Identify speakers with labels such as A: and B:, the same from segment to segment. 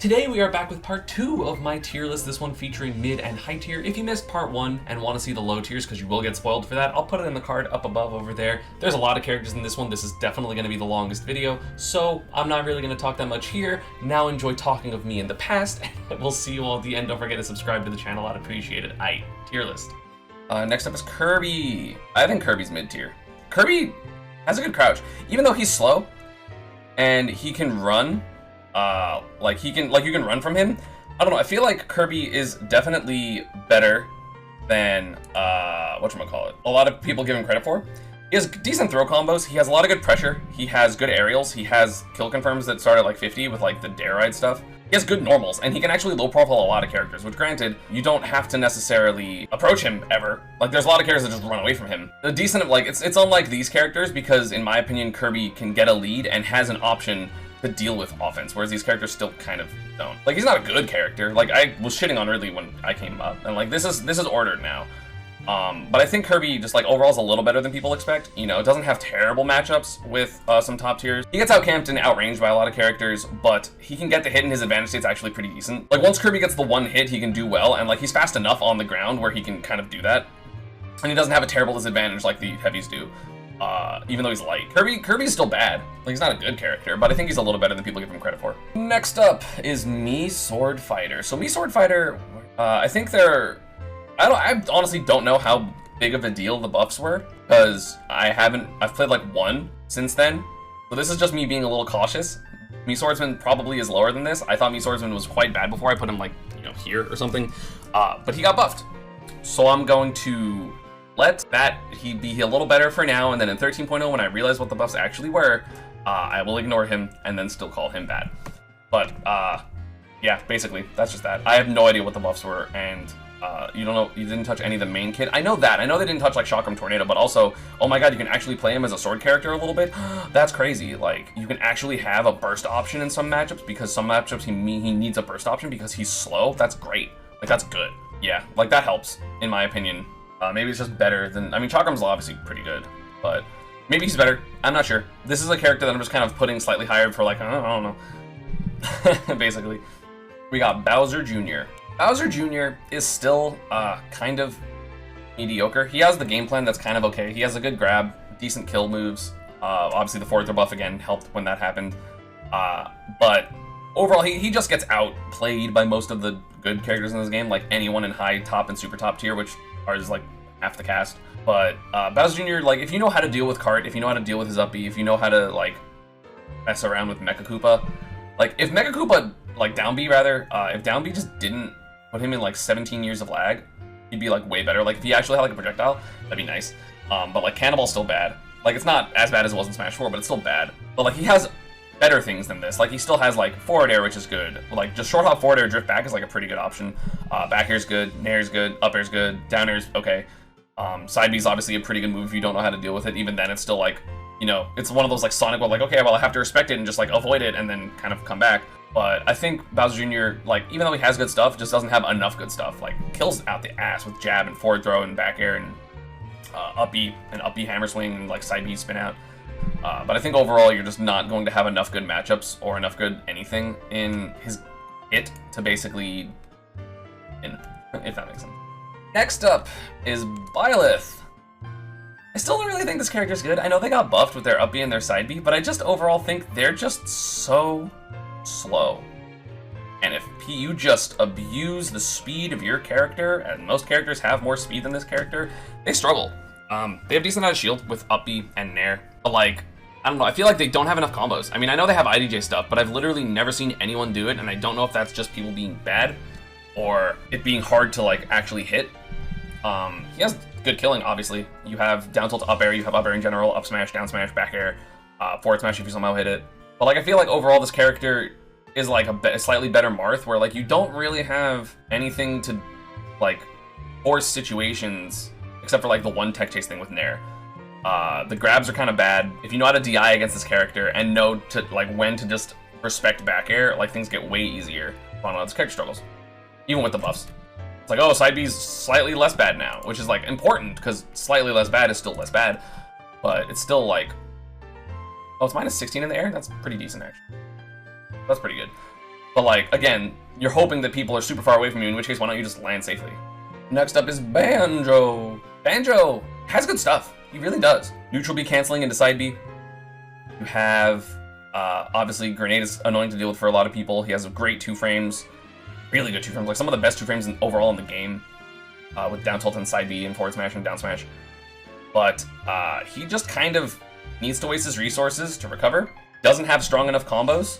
A: Today we are back with part 2 of my tier list, this one featuring mid and high tier. If you missed part 1 and want to see the low tiers, because you will get spoiled for that, I'll put it in the card up above over there. There's a lot of characters in this one. This is definitely going to be the longest video, so I'm not really going to talk that much here. Now enjoy talking of me in the past, and we'll see you all at the end. Don't forget to subscribe to the channel, I'd appreciate it. Aight, tier list. Next up is Kirby. I think Kirby's mid tier. Kirby has a good crouch, even though he's slow and he can run. You can run from him. I don't know, I feel like Kirby is definitely better than, whatchamacallit, a lot of people give him credit for. He has decent throw combos, he has a lot of good pressure, he has good aerials, he has kill confirms that start at like 50 with like the dare ride stuff. He has good normals, and he can actually low profile a lot of characters, which granted, you don't have to necessarily approach him ever. Like, there's a lot of characters that just run away from him. The decent, like, it's unlike these characters because, in my opinion, Kirby can get a lead and has an option to deal with offense, whereas these characters still kind of don't. Like, he's not a good character. Like, I was shitting on Ridley when I came up, and like, this is ordered now. But I think Kirby just like overall is a little better than people expect. You know, it doesn't have terrible matchups with some top tiers. He gets outcamped and outranged by a lot of characters, but he can get the hit and his advantage state's actually pretty decent. Like, once Kirby gets the one hit, he can do well, and like, he's fast enough on the ground where he can kind of do that. And he doesn't have a terrible disadvantage like the heavies do. Even though he's light. Kirby's still bad. Like, he's not a good character, but I think he's a little better than people give him credit for. Next up is Mii Swordfighter. So Mii Swordfighter, I think they're... I honestly don't know how big of a deal the buffs were, because I've played like one since then. So this is just me being a little cautious. Mii Swordsman probably is lower than this. I thought Mii Swordsman was quite bad before I put him like, you know, here or something. But he got buffed. So I'm going to let that he be a little better for now, and then in 13.0 when I realize what the buffs actually were, I will ignore him and then still call him bad. But yeah, basically that's just that. I have no idea what the buffs were, and you don't know, you didn't touch any of the main kit. I know that. I know they didn't touch like Chakram Tornado, but also, oh my god, you can actually play him as a sword character a little bit. That's crazy. Like, you can actually have a burst option in some matchups, because some matchups he needs a burst option because he's slow. That's great. Like, that's good. Yeah, like that helps in my opinion. Maybe it's just better than, I mean, Chakram's obviously pretty good, but maybe he's better. I'm not sure. This is a character that I'm just kind of putting slightly higher for like, I don't know. Basically. We got Bowser Jr. Bowser Jr. is still kind of mediocre. He has the game plan that's kind of okay. He has a good grab, decent kill moves. Obviously the forward throw buff again helped when that happened. But overall, he just gets outplayed by most of the good characters in this game, like anyone in high, top, and super top tier, which are just like half the cast. But Bowser Jr., like, if you know how to deal with Cart, if you know how to deal with his up B, if you know how to like mess around with Mecha Koopa, like if Mecha Koopa, like Down B rather, if Down B just didn't put him in like 17 years of lag, he'd be like way better. Like if he actually had like a projectile, that'd be nice. But like Cannonball's still bad. Like it's not as bad as it was in Smash 4, but it's still bad. But like he has better things than this. Like he still has like forward air, which is good. Like just short hop forward air drift back is like a pretty good option. Back air's good, nair's good, up air's good, down air's okay. Side B's obviously a pretty good move if you don't know how to deal with it. Even then, it's still like, you know, it's one of those like Sonic where like, okay, well I have to respect it and just like avoid it and then kind of come back. But I think Bowser Jr., like, even though he has good stuff, just doesn't have enough good stuff. Like, kills out the ass with jab and forward throw and back air and up B hammer swing and like side B spin out. But I think overall you're just not going to have enough good matchups or enough good anything in his it to basically win, if that makes sense. Next up is Byleth. I still don't really think this character's good. I know they got buffed with their up B and their side B, but I just overall think they're just so slow. And if you just abuse the speed of your character, and most characters have more speed than this character, they struggle. They have decent amount of shield with up B and nair, but like, I don't know, I feel like they don't have enough combos. I mean, I know they have IDJ stuff, but I've literally never seen anyone do it, and I don't know if that's just people being bad or it being hard to like actually hit. He has good killing, obviously. You have down tilt up air, you have up air in general, up smash, down smash, back air, forward smash if you somehow hit it. But like, I feel like overall this character is like a slightly better Marth, where like you don't really have anything to like force situations except for like the one tech chase thing with nair. The grabs are kind of bad. If you know how to DI against this character and know to like when to just respect back air, like things get way easier. I don't know, this character struggles, even with the buffs. It's like, oh, side B's slightly less bad now, which is like important because slightly less bad is still less bad, but it's still like, oh, it's minus 16 in the air? That's pretty decent, actually. That's pretty good. But like, again, you're hoping that people are super far away from you, in which case, why don't you just land safely? Next up is Banjo. Banjo has good stuff. He really does. Neutral B canceling into side B. You have, obviously, Grenade is annoying to deal with for a lot of people. He has a great 2-frames. Really good 2-frames. Like, some of the best 2-frames overall in the game. With down tilt and side B and forward smash and down smash. But he just kind of needs to waste his resources to recover. Doesn't have strong enough combos.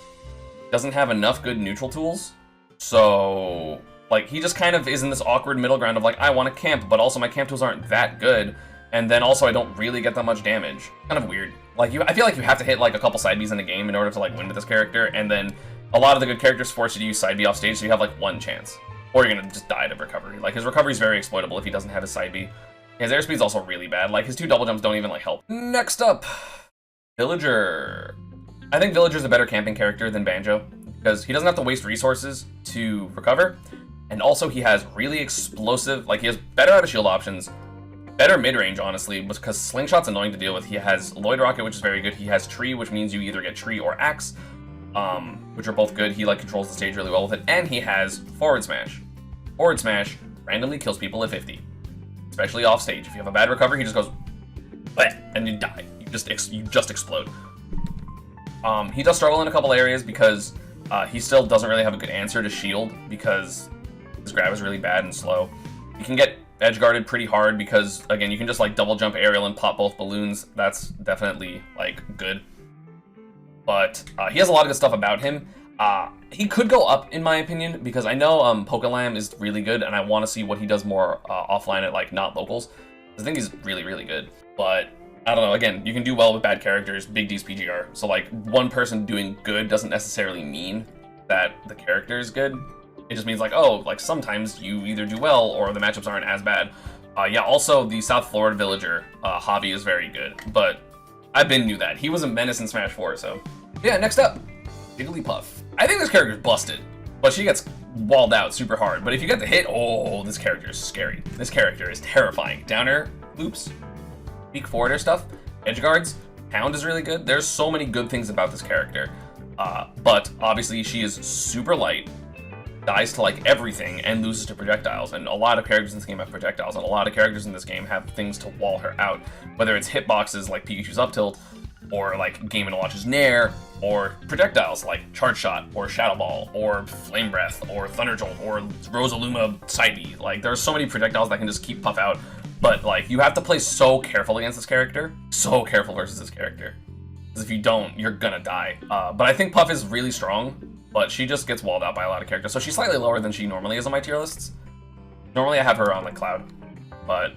A: Doesn't have enough good neutral tools. So, like, he just kind of is in this awkward middle ground of, like, I want to camp, but also my camp tools aren't that good. And then also I don't really get that much damage. Kind of weird. Like, I feel like you have to hit, like, a couple side Bs in a game in order to, like, win with this character. And then a lot of the good characters force you to use side B off stage, so you have, like, one chance. Or you're gonna just die to recovery. Like, his recovery is very exploitable if he doesn't have his side B. His airspeed's also really bad. Like, his 2 double jumps don't even, like, help. Next up, Villager. I think Villager's a better camping character than Banjo, because he doesn't have to waste resources to recover. And also, he has really explosive, like, he has better out of shield options, better mid-range, honestly, because Slingshot's annoying to deal with. He has Lloyd Rocket, which is very good. He has Tree, which means you either get Tree or Axe, which are both good. He, like, controls the stage really well with it. And he has Forward Smash. Forward Smash randomly kills people at 50, especially off stage. If you have a bad recovery, he just goes, bleh, and you die. You just explode. He does struggle in a couple areas because he still doesn't really have a good answer to shield because his grab is really bad and slow. You can get edge guarded pretty hard because, again, you can just, like, double jump aerial and pop both balloons. That's definitely, like, good. But he has a lot of good stuff about him. He could go up, in my opinion, because I know Pokelam is really good, and I want to see what he does more offline at, like, not locals. I think he's really, really good. But, I don't know, again, you can do well with bad characters, big D's PGR. So, like, one person doing good doesn't necessarily mean that the character is good. It just means, like, oh, like, sometimes you either do well or the matchups aren't as bad. Yeah, also, the South Florida Villager hobby is very good, but I knew that. He was a menace in Smash 4, so. Yeah, next up, Jigglypuff. I think this character's busted, but she gets walled out super hard. But if you get the hit, oh, this character is scary. This character is terrifying. Down air loops, peek forward air stuff, edge guards, pound is really good. There's so many good things about this character. But obviously she is super light, dies to, like, everything, and loses to projectiles. And a lot of characters in this game have projectiles, and a lot of characters in this game have things to wall her out. Whether it's hitboxes like Pikachu's up tilt, or like Game & Watch's Nair, or projectiles like Charge Shot, or Shadow Ball, or Flame Breath, or Thunder Jolt, or Rosalina Luma side B. Like, there's so many projectiles that can just keep Puff out, but, like, you have to play so careful against this character. So careful versus this character. Because if you don't, you're gonna die. But I think Puff is really strong, but she just gets walled out by a lot of characters, so she's slightly lower than she normally is on my tier lists. Normally I have her on, like, Cloud. But,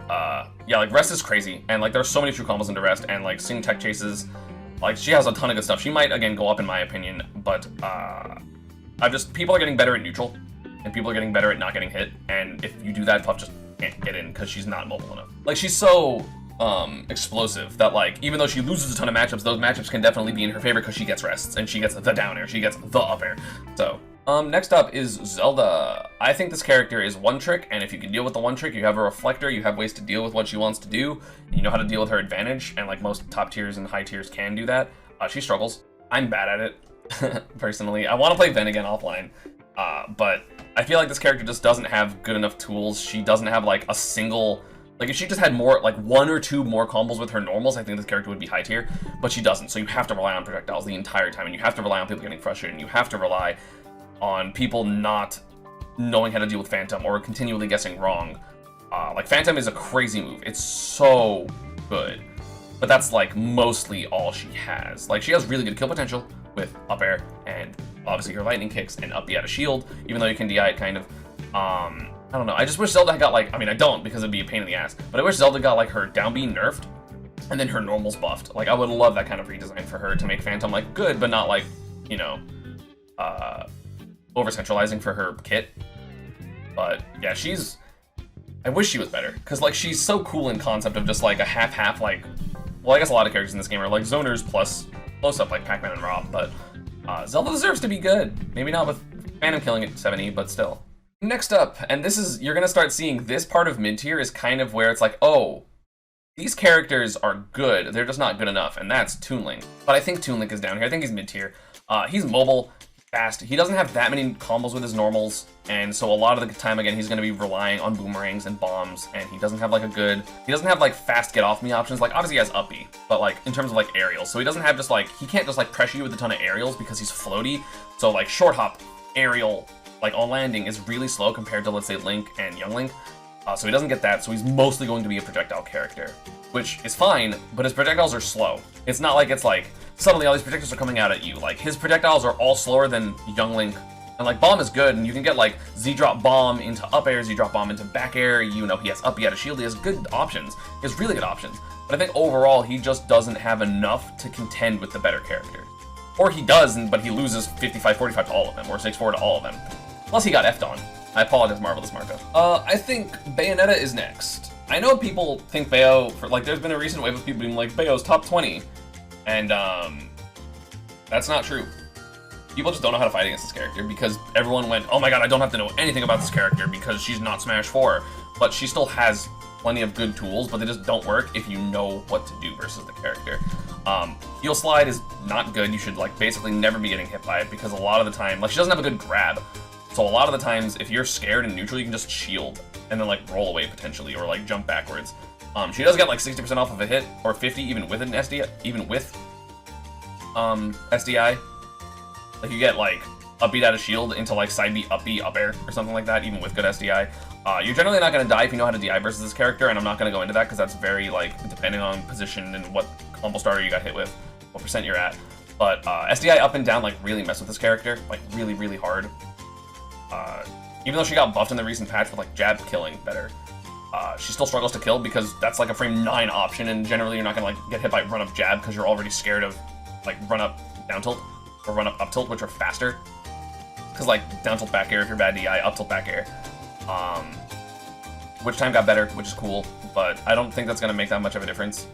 A: yeah, like, Rest is crazy, and, like, there's so many true combos into Rest, and, like, Sing Tech Chases, like, she has a ton of good stuff. She might, again, go up in my opinion, but, people are getting better at neutral, and people are getting better at not getting hit, and if you do that, Puff just can't get in, because she's not mobile enough. Like, she's so, explosive that, like, even though she loses a ton of matchups, those matchups can definitely be in her favor, because she gets Rests, and she gets the down air, she gets the up air, so. Next up is Zelda. I think this character is one trick, and if you can deal with the one trick, you have a reflector, you have ways to deal with what she wants to do, you know how to deal with her advantage, and, like, most top tiers and high tiers can do that. She struggles. I'm bad at it, personally. I want to play Ven again offline, but I feel like this character just doesn't have good enough tools. She doesn't have, like, a single... Like, if she just had more, like, 1 or 2 more combos with her normals, I think this character would be high tier, but she doesn't, so you have to rely on projectiles the entire time, and you have to rely on people getting frustrated, and you have to rely on people not knowing how to deal with Phantom or continually guessing wrong. Like, Phantom is a crazy move. It's so good. But that's, like, mostly all she has. Like, she has really good kill potential with up air and obviously her lightning kicks and up B out of shield, even though you can DI it kind of. I don't know. I just wish Zelda had got, like, I mean, I don't because it'd be a pain in the ass, but I wish Zelda got, like, her down B nerfed and then her normals buffed. Like, I would love that kind of redesign for her to make Phantom, like, good, but not, like, you know, over-centralizing for her kit. But, yeah, I wish she was better, because, like, she's so cool in concept of just, like, a half-half, like... Well, I guess a lot of characters in this game are, like, zoners plus close-up, like Pac-Man and Rob, but Zelda deserves to be good. Maybe not with Phantom killing at 70, but still. Next up, and this is... You're gonna start seeing this part of mid-tier is kind of where it's like, oh, these characters are good, they're just not good enough, and that's Toon Link. But I think Toon Link is down here. I think he's mid-tier. He's mobile, fast. He doesn't have that many combos with his normals, and so a lot of the time, again, he's going to be relying on boomerangs and bombs, and he doesn't have like he doesn't have like fast get off me options. Like obviously he has up B, but like in terms of like aerials, so he doesn't have he can't just like pressure you with a ton of aerials because he's floaty. So like short hop, aerial, like on landing is really slow compared to, let's say, Link and Young Link. So he doesn't get that, so he's mostly going to be a projectile character, which is fine, but his projectiles are slow. It's not like it's like suddenly all these projectiles are coming out at you. Like his projectiles are all slower than Young Link, and like bomb is good, and you can get like Z-drop bomb into up air, Z-drop bomb into back air. You know, he has up, he has a shield, he has good options. He has really good options, but I think overall he just doesn't have enough to contend with the better characters. Or he does, but he loses 55-45 to all of them, or 6-4 to all of them. Plus he got F'd on. I apologize, Marvelous Marco. I think Bayonetta is next. I know people think Bayo, there's been a recent wave of people being like, Bayo's top 20. And, that's not true. People just don't know how to fight against this character because everyone went, oh my god, I don't have to know anything about this character because she's not Smash 4. But she still has plenty of good tools, but they just don't work if you know what to do versus the character. Heel slide is not good. You should, basically never be getting hit by it because a lot of the time, she doesn't have a good grab. So a lot of the times, if you're scared and neutral, you can just shield and then roll away potentially, or jump backwards. She does get 60% off of a hit, or 50 even with an SDI, even with SDI. You get up beat out of shield into side B, up air, or something like that, even with good SDI. You're generally not gonna die if you know how to DI versus this character, and I'm not gonna go into that because that's very depending on position and what combo starter you got hit with, what percent you're at. But SDI up and down really mess with this character, really, really hard. Even though she got buffed in the recent patch with jab killing better, she still struggles to kill because that's a frame 9 option, and generally you're not gonna get hit by run up jab because you're already scared of run up down tilt or run up tilt, which are faster. Because down tilt back air if you're bad DI, up tilt back air. Witch time got better, which is cool, but I don't think that's gonna make that much of a difference.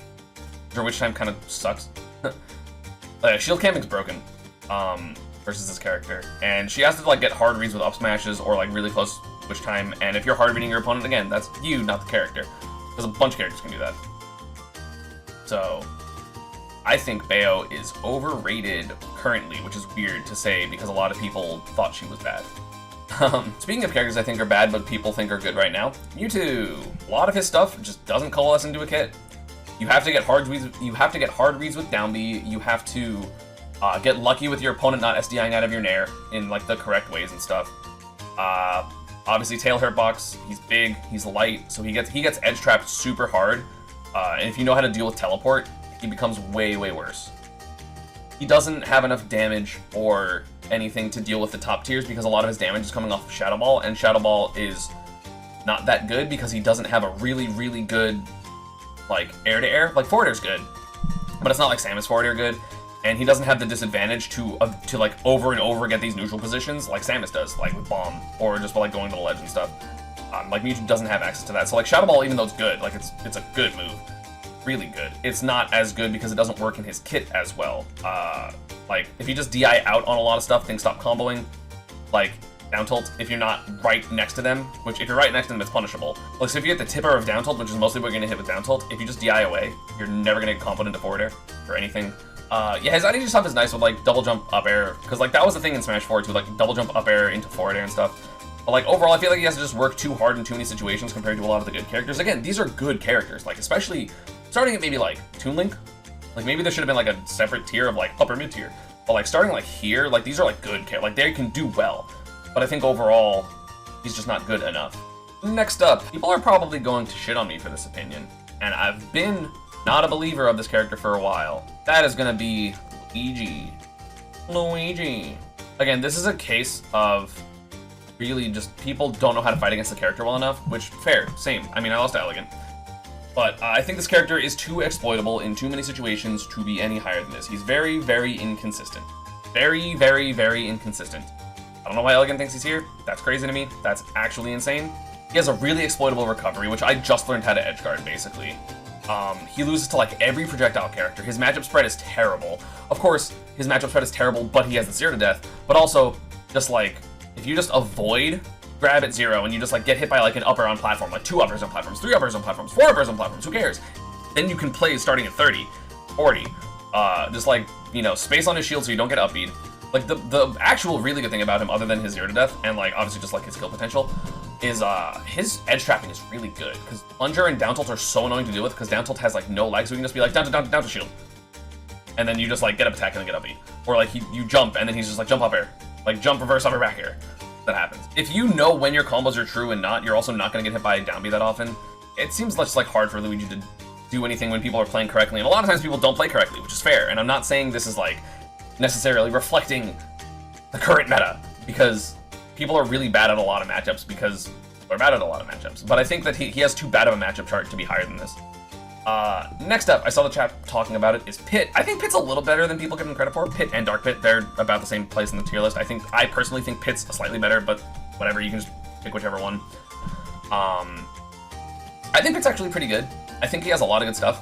A: Her witch time kind of sucks. Shield camping's broken. Versus this character, and she has to get hard reads with up smashes or really close witch time, and if you're hard reading your opponent, again, that's you, not the character, because a bunch of characters can do that. So I think Bayo is overrated currently, which is weird to say because a lot of people thought she was bad. Speaking of characters I think are bad but people think are good right now, Mewtwo. A lot of his stuff just doesn't coalesce into a kit. You have to get hard reads. You have to get hard reads with down B. You have to get lucky with your opponent not SDIing out of your Nair in the correct ways and stuff. Obviously tail hurt box, he's big, he's light, so he gets edge trapped super hard. And if you know how to deal with teleport, he becomes way, way worse. He doesn't have enough damage or anything to deal with the top tiers because a lot of his damage is coming off of Shadow Ball, and Shadow Ball is not that good because he doesn't have a really, really good air to air. Forward air's good, but it's not like Samus forward air good. And he doesn't have the disadvantage to over and over get these neutral positions like Samus does, with bomb or just by going to the ledge and stuff. Mewtwo doesn't have access to that. So Shadow Ball, even though it's good, it's a good move, really good. It's not as good because it doesn't work in his kit as well. If you just DI out on a lot of stuff, things stop comboing. Down tilt, if you're not right next to them, which if you're right next to them, it's punishable. So if you get the tipper of down tilt, which is mostly what you're gonna hit with down tilt, if you just DI away, you're never gonna get comboed into forward air or anything. Yeah, his IDG stuff is nice with double jump up air, because that was the thing in Smash 4 too, double jump up air into forward air and stuff. But overall, I feel like he has to just work too hard in too many situations compared to a lot of the good characters. Again, these are good characters, especially starting at maybe Toon Link. Maybe there should have been a separate tier of upper mid tier. But starting here, these are good characters. They can do well. But I think overall, he's just not good enough. Next up, people are probably going to shit on me for this opinion, and I've been not a believer of this character for a while. That is gonna be Luigi. Luigi. Again, this is a case of really just people don't know how to fight against the character well enough, which, fair, same. I mean, I lost to Elegant. But I think this character is too exploitable in too many situations to be any higher than this. He's very, very inconsistent. Very, very, very inconsistent. I don't know why Elegant thinks he's here. That's crazy to me. That's actually insane. He has a really exploitable recovery, which I just learned how to edgeguard, basically. He loses to every projectile character. His matchup spread is terrible. Of course, his matchup spread is terrible, but he has the 0 to death. But also, just if you just avoid grab at 0 and you just get hit by an upper on platform, 2 uppers on platforms, 3 uppers on platforms, 4 uppers on platforms, who cares? Then you can play starting at 30, 40. Just space on his shield so you don't get up beat. Like, the actual really good thing about him, other than his 0 to death, and, like, obviously just, like, his skill potential, is, his edge trapping is really good, because plunger and down tilt are so annoying to deal with, because down tilt has, like, no lag, so you can just be like, down to shield. And then you just, like, get up attack and then get up E. Or, like, you jump, and then he's just like, jump up air. Like, jump, reverse, up air, back air. That happens. If you know when your combos are true and not, you're also not going to get hit by down B that often. It seems just, like, hard for Luigi to do anything when people are playing correctly, and a lot of times people don't play correctly, which is fair, and I'm not saying this is, like, necessarily reflecting the current meta, because people are really bad at a lot of matchups because they're bad at a lot of matchups. But I think that he has too bad of a matchup chart to be higher than this. Next up, I saw the chat talking about it, is Pit. I think Pit's a little better than people give him credit for. Pit and Dark Pit, they're about the same place in the tier list. I personally think Pit's slightly better, but whatever, you can just pick whichever one. I think Pit's actually pretty good. I think he has a lot of good stuff.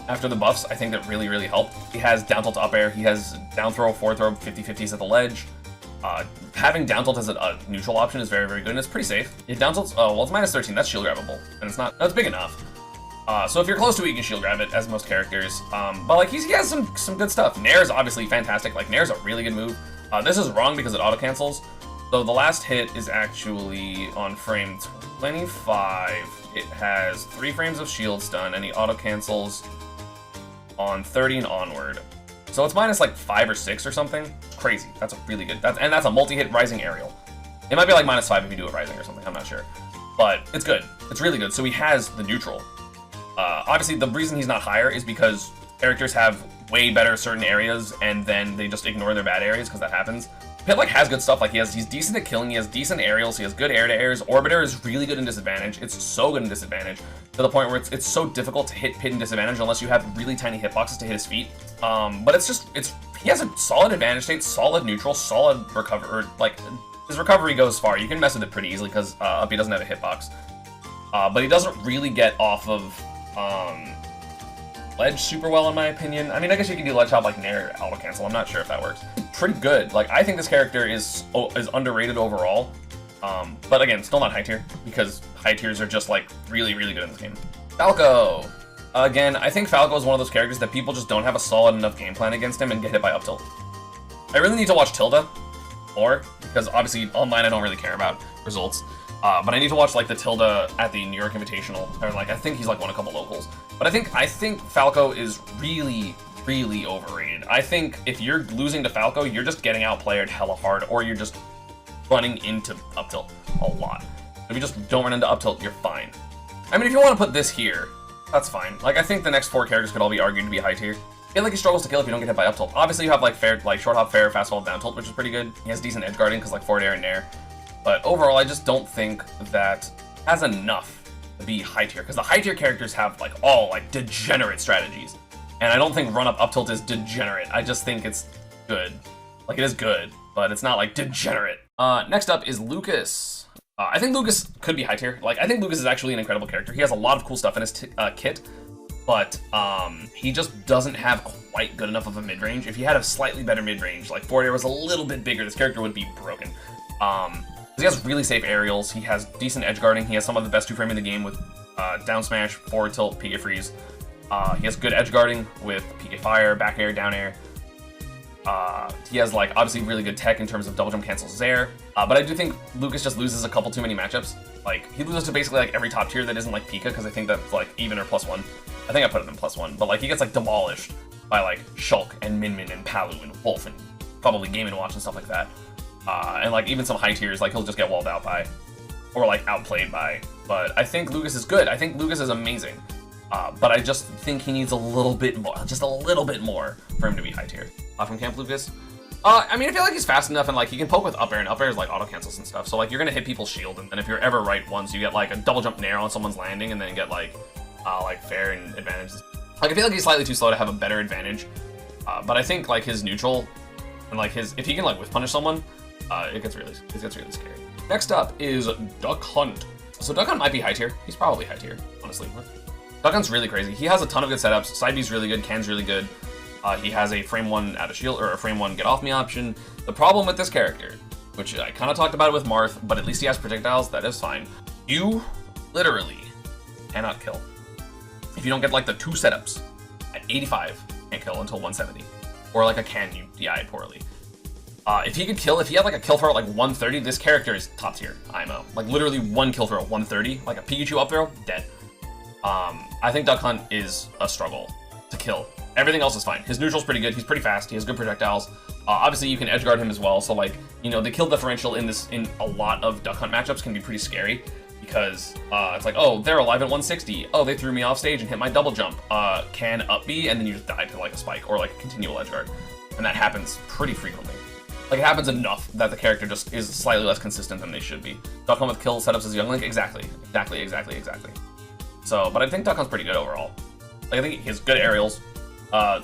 A: After the buffs, I think that really, really helped. He has down tilt to up air, he has down throw, forward throw, 50-50s at the ledge. Having down tilt as a neutral option is very, very good, and it's pretty safe. Yeah, down tilt, well, it's minus 13, that's shield grabbable, and it's not, that's big enough. So if you're close to it, you can shield grab it, as most characters. But like, he has some good stuff. Nair is obviously fantastic, like, Nair's a really good move. This is wrong because it auto-cancels. So the last hit is actually on frame 25. It has 3 frames of shield stun, and he auto-cancels on 30 and onward. So it's minus like 5 or 6 or something. Crazy. That's a really good. That's a multi-hit rising aerial. It might be like minus 5 if you do it rising or something. I'm not sure, but it's good. It's really good. So he has the neutral. Obviously, the reason he's not higher is because characters have way better certain areas, and then they just ignore their bad areas because that happens. Pit like has good stuff. Like he's decent at killing. He has decent aerials. He has good air to airs. Orbiter is really good in disadvantage. It's so good in disadvantage to the point where it's so difficult to hit Pit in disadvantage unless you have really tiny hitboxes to hit his feet. But he has a solid advantage state, solid neutral, solid recover. Like his recovery goes far. You can mess with it pretty easily because he doesn't have a hitbox. But he doesn't really get off of ledge super well, in my opinion. I mean, I guess you can do ledge hop like Nair auto cancel. I'm not sure if that works. Pretty good. Like, I think this character is underrated overall. But again, still not high tier because high tiers are just like really, really good in this game. Falco. Again, I think Falco is one of those characters that people just don't have a solid enough game plan against him and get hit by up tilt. I really need to watch Tilda more because obviously online I don't really care about results. But I need to watch like the Tilda at the New York Invitational, or like I think he's like won a couple locals. But I think Falco is really, really overrated. I think if you're losing to Falco, you're just getting outplayed hella hard, or you're just running into up tilt a lot. If you just don't run into up tilt, you're fine. I mean, if you want to put this here, that's fine. Like I think the next 4 characters could all be argued to be high tier. I feel like he struggles to kill if you don't get hit by up tilt. Obviously, you have like short hop, fair, fast fall, down tilt, which is pretty good. He has decent edge guarding because like forward air and nair. But overall, I just don't think that has enough to be high tier, because the high tier characters have like all like degenerate strategies, and I don't think run up tilt is degenerate. I just think it's good. Like it is good, but it's not like degenerate. Next up is Lucas. I think Lucas could be high tier. Like I think Lucas is actually an incredible character. He has a lot of cool stuff in his kit, but he just doesn't have quite good enough of a mid range. If he had a slightly better mid range, like forward air was a little bit bigger, this character would be broken. He has really safe aerials, he has decent edge guarding, he has some of the best 2-frame in the game with down smash, forward tilt, PK freeze. He has good edge guarding with PK fire, back air, down air. He has like obviously really good tech in terms of double jump cancels air. But I do think Lucas just loses a couple too many matchups. Like he loses to basically like every top tier that isn't like Pika, because I think that's like even or +1. I think I put it in +1, but like he gets like demolished by like Shulk and Min Min and Palu and Wolf and probably Game & Watch and stuff like that. And like even some high tiers, like he'll just get walled out by, or like outplayed by. But I think Lucas is good. I think Lucas is amazing. But I just think he needs a little bit more, just a little bit more for him to be high tier. From Camp Lucas, I mean, I feel like he's fast enough, and like he can poke with up air, and up air is like auto cancels and stuff. So like you're gonna hit people's shield, and then if you're ever right once, you get like a double jump nair on someone's landing, and then get like fair and advantages. Like I feel like he's slightly too slow to have a better advantage. But I think like his neutral, and like if he can like whiff punish someone. It gets really scary. Next up is Duck Hunt. So Duck Hunt might be high tier. He's probably high tier, honestly. Duck Hunt's really crazy. He has a ton of good setups. Side B's really good. Can's really good. He has a frame 1 out of shield, or a frame 1 get off me option. The problem with this character, which I kind of talked about it with Marth, but at least he has projectiles. That is fine. You literally cannot kill. If you don't get like the 2 setups at 85, can't kill until 170. Or like a can you DI poorly. If he had like a kill throw at like 130, this character is top tier IMO. Like literally one kill throw at 130, like a Pichu up throw, dead. I think Duck Hunt is a struggle to kill. Everything else is fine. His neutral's pretty good. He's pretty fast. He has good projectiles. Obviously, you can edge guard him as well. So like, you know, the kill differential in a lot of Duck Hunt matchups can be pretty scary because it's like, oh, they're alive at 160. Oh, they threw me off stage and hit my double jump. Can up B, and then you just die to like a spike or like a continual edge guard, and that happens pretty frequently. Like, it happens enough that the character just is slightly less consistent than they should be. Duck Hunt with kill setups as Young Link, exactly. So, but I think Duck Hunt's pretty good overall. Like, I think he has good aerials.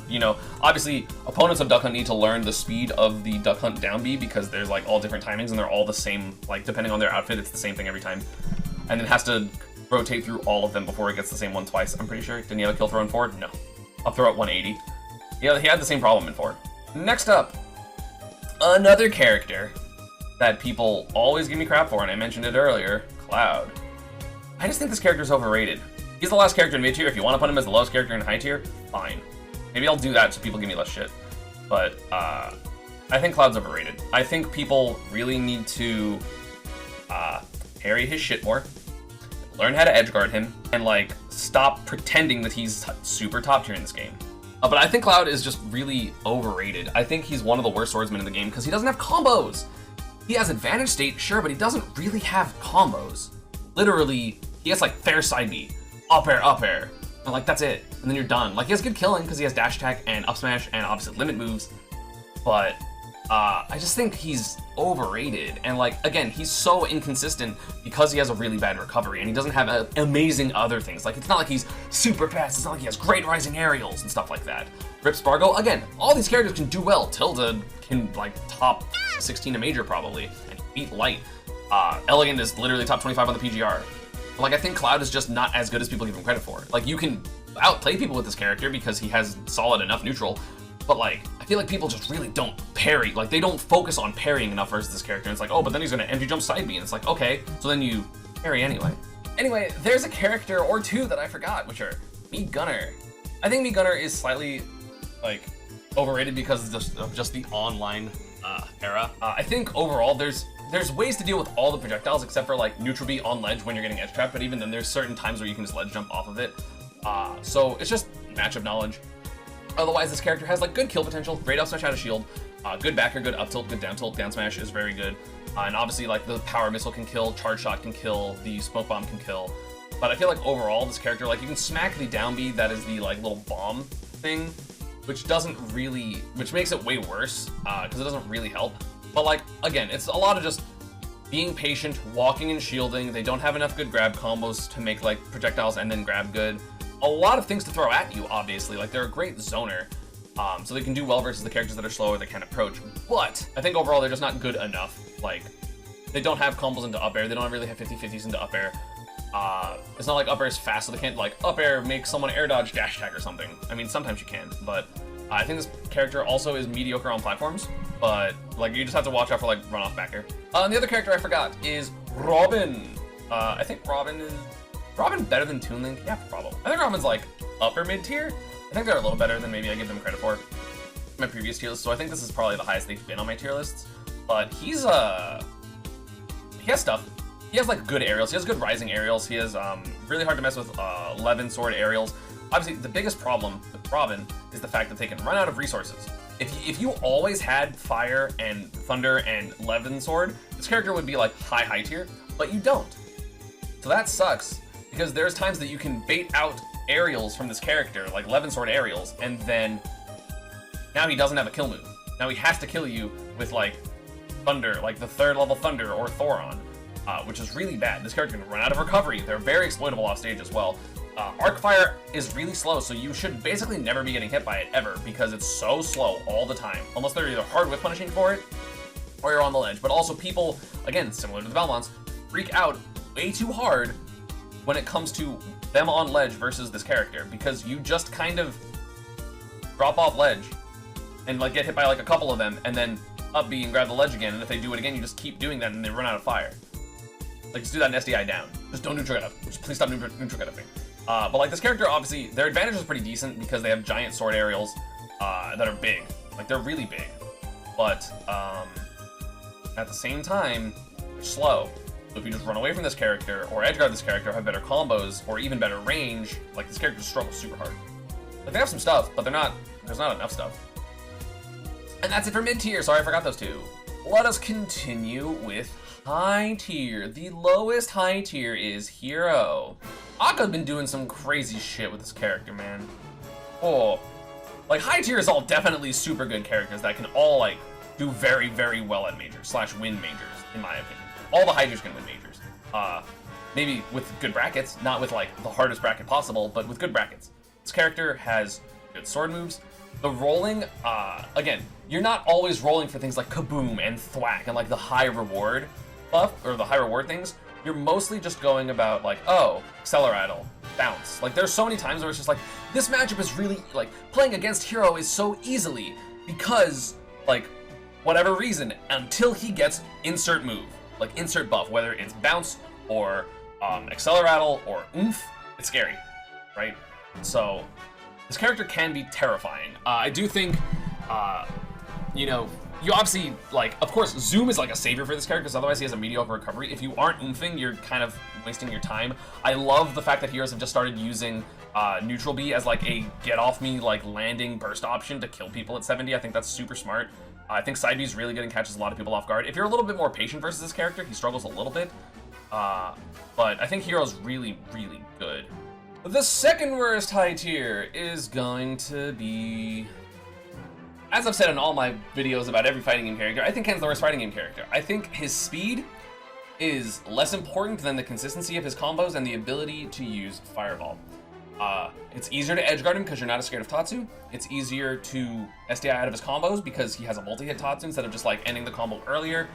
A: You know, obviously, opponents of Duck Hunt need to learn the speed of the Duck Hunt down B because there's like all different timings and they're all the same. Like, depending on their outfit, it's the same thing every time. And then has to rotate through all of them before it gets the same one twice, I'm pretty sure. Didn't he have a kill throw in 4? No. Up throw at 180. Yeah, he had the same problem in 4. Next up, another character that people always give me crap for, and I mentioned it earlier, Cloud. I just think this character's overrated. He's the last character in mid tier. If you want to put him as the lowest character in high tier, fine. Maybe I'll do that so people give me less shit. But I think Cloud's overrated. I think people really need to parry his shit more, learn how to edge guard him, and like stop pretending that he's super top tier in this game. But I think Cloud is just really overrated. I think he's one of the worst swordsmen in the game because he doesn't have combos. He has advantage state, sure, but he doesn't really have combos. Literally, he has like fair side B, up air, and like that's it. And then you're done. Like he has good killing because he has dash attack and up smash and opposite limit moves. But I just think he's overrated. And like, again, he's so inconsistent because he has a really bad recovery and he doesn't have amazing other things. Like, it's not like he's super fast. It's not like he has great rising aerials and stuff like that. Rip Spargo, again, all these characters can do well. Tilda can like top 16 a major probably and beat Light. Elegant is literally top 25 on the PGR. But, like, I think Cloud is just not as good as people give him credit for. Like, you can outplay people with this character because he has solid enough neutral. But like, I feel like people just really don't parry. Like, they don't focus on parrying enough versus this character. And it's like, oh, but then he's gonna empty jump side B. And it's like, okay, so then you parry anyway. Anyway, there's a character or two that I forgot, which are Mii Gunner. I think Mii Gunner is slightly, like, overrated because of just the online era. I think overall there's ways to deal with all the projectiles except for like neutral B on ledge when you're getting edge trapped, but even then there's certain times where you can just ledge jump off of it. So it's just matchup knowledge. Otherwise, this character has like good kill potential, great up smash out of shield, good backer, good up tilt, good down tilt, down smash is very good. And obviously like the power missile can kill, charge shot can kill, the smoke bomb can kill. But I feel like overall this character, like you can smack the down B, that is the like little bomb thing, which makes it way worse, because it doesn't really help. But like, again, it's a lot of just being patient, walking and shielding. They don't have enough good grab combos to make like projectiles and then grab good. A lot of things to throw at you, obviously. Like, they're a great zoner, so they can do well versus the characters that are slower that can approach. But I think overall they're just not good enough. Like, they don't have combos into up air. They don't really have 50-50s into up air. It's not like up air is fast, so they can't like up air make someone air dodge dash attack or something. I mean, sometimes you can, but I think this character also is mediocre on platforms. But like, you just have to watch out for like run off back air. And the other character I forgot is Robin. I think Robin better than Toon Link? Yeah, probably. I think Robin's like upper mid tier. I think they're a little better than maybe I give them credit for in my previous tier list. So I think this is probably the highest they've been on my tier lists. But he has stuff. He has like good aerials. He has good rising aerials. He has really hard to mess with 11 sword aerials. Obviously, the biggest problem with Robin is the fact that they can run out of resources. If you always had fire and thunder and 11 sword, this character would be like high tier, but you don't. So that sucks, because there's times that you can bait out aerials from this character, like 11 sword aerials, and then now he doesn't have a kill move. Now he has to kill you with like thunder, like the 3rd level thunder or Thoron, which is really bad. This character can run out of recovery. They're very exploitable off stage as well. Arc fire is really slow, so you should basically never be getting hit by it ever, because it's so slow all the time, unless they're either hard whip punishing for it or you're on the ledge. But also people, again, similar to the Belmonts, freak out way too hard when it comes to them on ledge versus this character, because you just kind of drop off ledge and like get hit by like a couple of them and then up B and grab the ledge again, and if they do it again, you just keep doing that and they run out of fire. Like, just do that in SDI down. Just don't neutral get up. Just please stop neutral get upping. But like, this character, obviously, their advantage is pretty decent because they have giant sword aerials that are big. Like, they're really big. but at the same time, they're slow. So if you just run away from this character, or edgeguard this character, have better combos, or even better range, like this character struggles super hard. Like they have some stuff, but there's not enough stuff. And that's it for mid-tier. Sorry, I forgot those two. Let us continue with high tier. The lowest high tier is Hero. Akka's been doing some crazy shit with this character, man. Oh, like high tier is all definitely super good characters that can all like do very, very well at majors / win majors, in my opinion. All the high tiers can win majors. Maybe with good brackets, not with like the hardest bracket possible, but with good brackets. This character has good sword moves. The rolling, again, you're not always rolling for things like kaboom and thwack and like the high reward buff or the high reward things. You're mostly just going about like, oh, Acceleratle, bounce. Like there's so many times where it's just like, this matchup is really like playing against Hero is so easily because like whatever reason until he gets insert move, like insert buff, whether it's bounce or Acceleratle or oomph, it's scary, right? So this character can be terrifying. I do think, you know, you obviously, like, of course, Zoom is like a savior for this character, because otherwise he has a mediocre recovery. If you aren't oomphing, you're kind of wasting your time. I love the fact that heroes have just started using Neutral B as like a get off me, like landing burst option to kill people at 70. I think that's super smart. I think side B is really good and catches a lot of people off guard. If you're a little bit more patient versus this character, he struggles a little bit. But I think Hero's really, really good. The second worst high tier is going to be, as I've said in all my videos about every fighting game character, I think Ken's the worst fighting game character. I think his speed is less important than the consistency of his combos and the ability to use Fireball. It's easier to edgeguard him because you're not as scared of Tatsu. It's easier to SDI out of his combos because he has a multi-hit Tatsu instead of just like ending the combo earlier.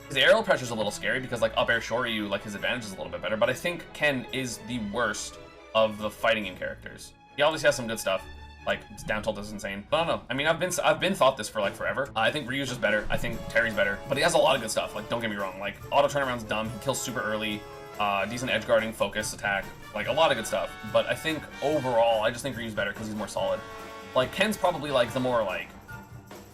A: His aerial pressure is a little scary because like up air Shoryu, like his advantage is a little bit better, but I think Ken is the worst of the fighting game characters. He obviously has some good stuff, like his down tilt is insane. But I don't know. I mean, I've been thought this for like forever. I think Ryu's just better. I think Terry's better, but he has a lot of good stuff. Like don't get me wrong, like auto turnaround's dumb. He kills super early. Decent edge guarding, focus, attack, like a lot of good stuff. But I think overall, I just think Ryu's better because he's more solid. Like Ken's probably like the more like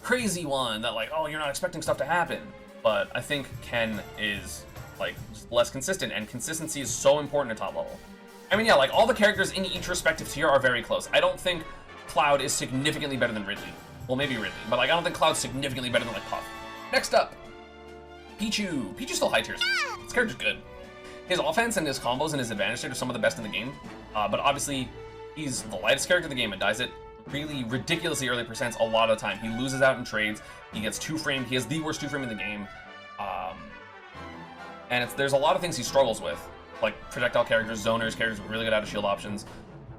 A: crazy one that like, oh, you're not expecting stuff to happen. But I think Ken is like just less consistent, and consistency is so important at top level. I mean, yeah, like all the characters in each respective tier are very close. I don't think Cloud is significantly better than Ridley. Well, maybe Ridley, but like I don't think Cloud's significantly better than like Puff. Next up, Pichu. Pichu's still high tiers. This character's good. His offense and his combos and his advantage are some of the best in the game. But obviously, he's the lightest character in the game and dies at really ridiculously early percents a lot of the time. He loses out in trades. He gets two-framed. He has the worst two-frame in the game. And there's a lot of things he struggles with, like projectile characters, zoners, characters with really good out-of-shield options.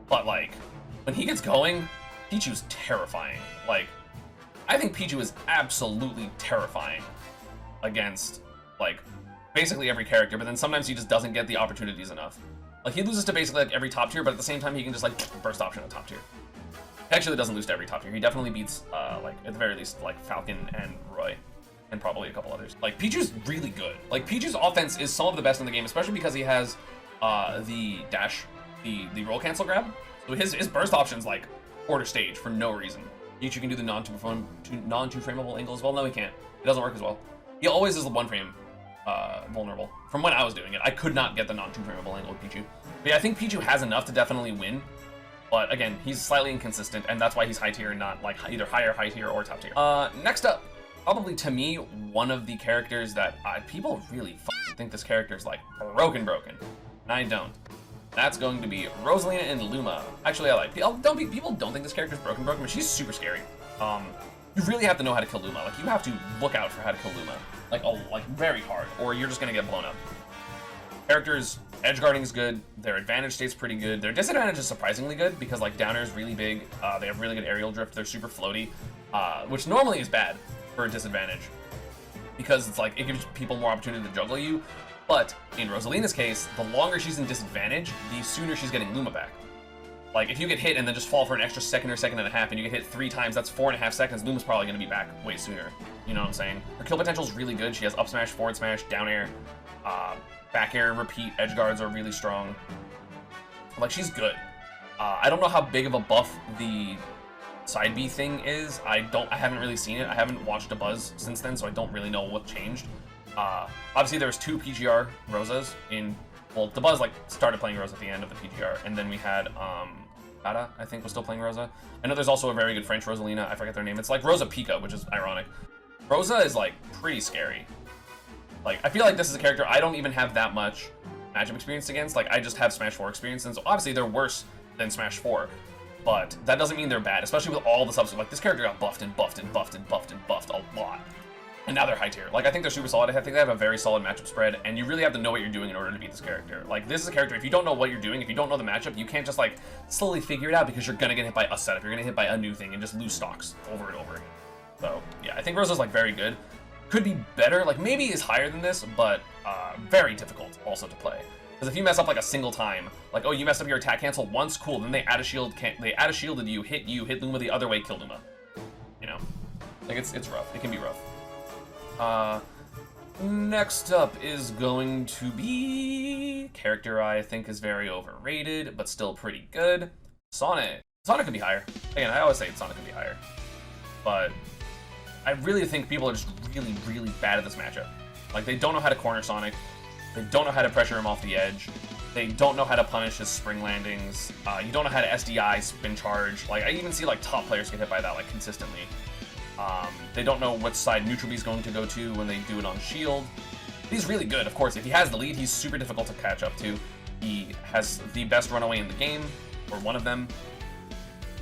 A: But like, when he gets going, Pichu's terrifying. Like, I think Pichu is absolutely terrifying against, like, basically every character, but then sometimes he just doesn't get the opportunities enough. Like, he loses to basically like every top tier, but at the same time, he can just like burst option at top tier. He actually doesn't lose to every top tier. He definitely beats, like, at the very least, like, Falcon and Roy, and probably a couple others. Like, Pichu's really good. Like, Pichu's offense is some of the best in the game, especially because he has the dash, the roll cancel grab. So his burst option's like quarter stage for no reason. Pichu can do the non-two frameable angle as well. No, he can't. It doesn't work as well. He always is the one frame vulnerable. From when I was doing it, I could not get the non-two frameable angle with Pichu. But yeah, I think Pichu has enough to definitely win. But again, he's slightly inconsistent, and that's why he's high tier and not like either higher high tier or top tier. Next up, probably to me, one of the characters that people really think this character is like broken, and I don't. That's going to be Rosalina and Luma. Actually, I like people don't think this character is broken, but she's super scary. You really have to know how to kill Luma. Like you have to look out for how to kill Luma, like very hard, or you're just gonna get blown up. Characters, edge guarding is good, their advantage stays pretty good, their disadvantage is surprisingly good because like down air is really big, they have really good aerial drift, they're super floaty, which normally is bad for a disadvantage because it's like it gives people more opportunity to juggle you, but in Rosalina's case, the longer she's in disadvantage, the sooner she's getting Luma back. Like if you get hit and then just fall for an extra second or second and a half and you get hit 3 times, that's 4.5 seconds, Luma's probably gonna be back way sooner, you know what I'm saying? Her kill potential is really good, she has up smash, forward smash, down air, back air, repeat, edge guards are really strong. Like, she's good. I don't know how big of a buff the side B thing is. I haven't really seen it. I haven't watched a buzz since then, so I don't really know what changed. Obviously there's 2 PGR Rosas in, well, the buzz like started playing Rosa at the end of the PGR, and then we had PANDA, I think, was still playing Rosa. I know there's also a very good French Rosalina, I forget their name. It's like Rosa Pica, which is ironic. Rosa is like pretty scary. Like, I feel like this is a character I don't even have that much matchup experience against. Like, I just have Smash 4 experience, and so obviously they're worse than Smash 4. But that doesn't mean they're bad, especially with all the subs. Like, this character got buffed and buffed and buffed and buffed and buffed a lot. And now they're high tier. Like, I think they're super solid. I think they have a very solid matchup spread, and you really have to know what you're doing in order to beat this character. Like, this is a character, if you don't know what you're doing, if you don't know the matchup, you can't just, like, slowly figure it out, because you're gonna get hit by a setup. You're gonna get hit by a new thing and just lose stocks over and over. So, yeah, I think Rosa's, like, very good. Could be better, like, maybe is higher than this, but very difficult also to play. Because if you mess up, like, a single time, like, oh, you messed up your attack cancel once, cool, then they add a shield, they add a shield to you, hit Luma the other way, kill Luma. You know? Like, it's rough. It can be rough. Next up is going to be character I think is very overrated, but still pretty good. Sonic. Sonic could be higher. Again, I always say Sonic could be higher. But I really think people are just really, really bad at this matchup. Like, they don't know how to corner Sonic. They don't know how to pressure him off the edge. They don't know how to punish his spring landings. You don't know how to SDI spin charge. Like, I even see, like, top players get hit by that, like, consistently. They don't know what side neutral B is going to go to when they do it on shield. He's really good, of course. If he has the lead, he's super difficult to catch up to. He has the best runaway in the game, or one of them.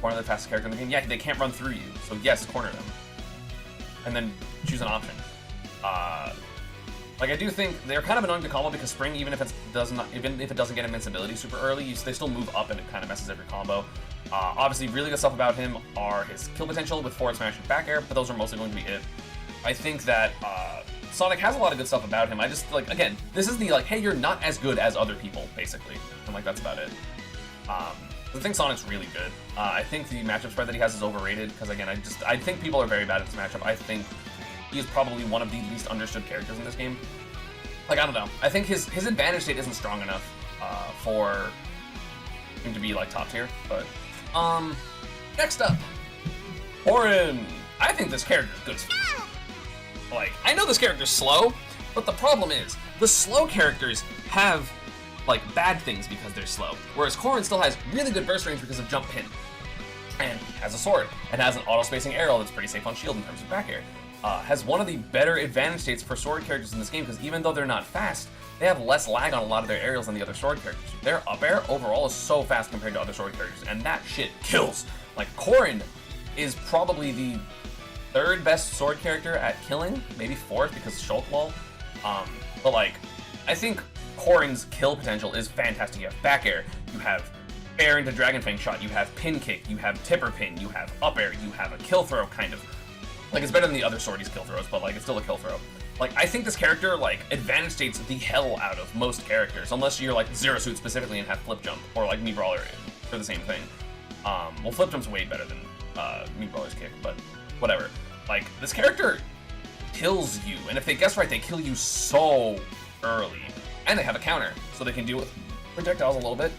A: One of the fastest characters in the game. Yeah, they can't run through you, so yes, corner them. And then choose an option. Like, I do think they're kind of annoying to combo because Spring, even if it doesn't get invincibility super early, they still move up and it kind of messes every combo. Obviously, really good stuff about him are his kill potential with forward smash and back air, but those are mostly going to be it. I think that Sonic has a lot of good stuff about him. I just, like, again, this is the, like, hey, you're not as good as other people, basically. And, like, that's about it. I think Sonic's really good. I think the matchup spread that he has is overrated, because, again, I think people are very bad at this matchup. I think he is probably one of the least understood characters in this game. Like, I don't know. I think his advantage state isn't strong enough for him to be, like, top tier, but... next up, Corrin. I think this character is good as fuck. Like, I know this character's slow, but the problem is, the slow characters have, like, bad things because they're slow, whereas Corrin still has really good burst range because of jump pin, and has a sword, and has an auto-spacing aerial that's pretty safe on shield in terms of back air. Has one of the better advantage states for sword characters in this game, because even though they're not fast, they have less lag on a lot of their aerials than the other sword characters. Their up air overall is so fast compared to other sword characters, and that shit kills. Like, Corrin is probably the 3rd best sword character at killing, maybe 4th because Shulk wall. But like, I think Corrin's kill potential is fantastic. You have back air, you have air into Dragon Fang shot, you have pin kick, you have tipper pin, you have up air, you have a kill throw, kind of. Like, it's better than the other swordies kill throws, but like, it's still a kill throw. Like, I think this character, like, advantage states the hell out of most characters, unless you're, like, Zero Suit specifically and have Flip Jump, or, like, Mii Brawler for the same thing. Well, Flip Jump's way better than Mii Brawler's kick, but whatever. Like, this character kills you, and if they guess right, they kill you so early. And they have a counter, so they can deal with projectiles a little bit.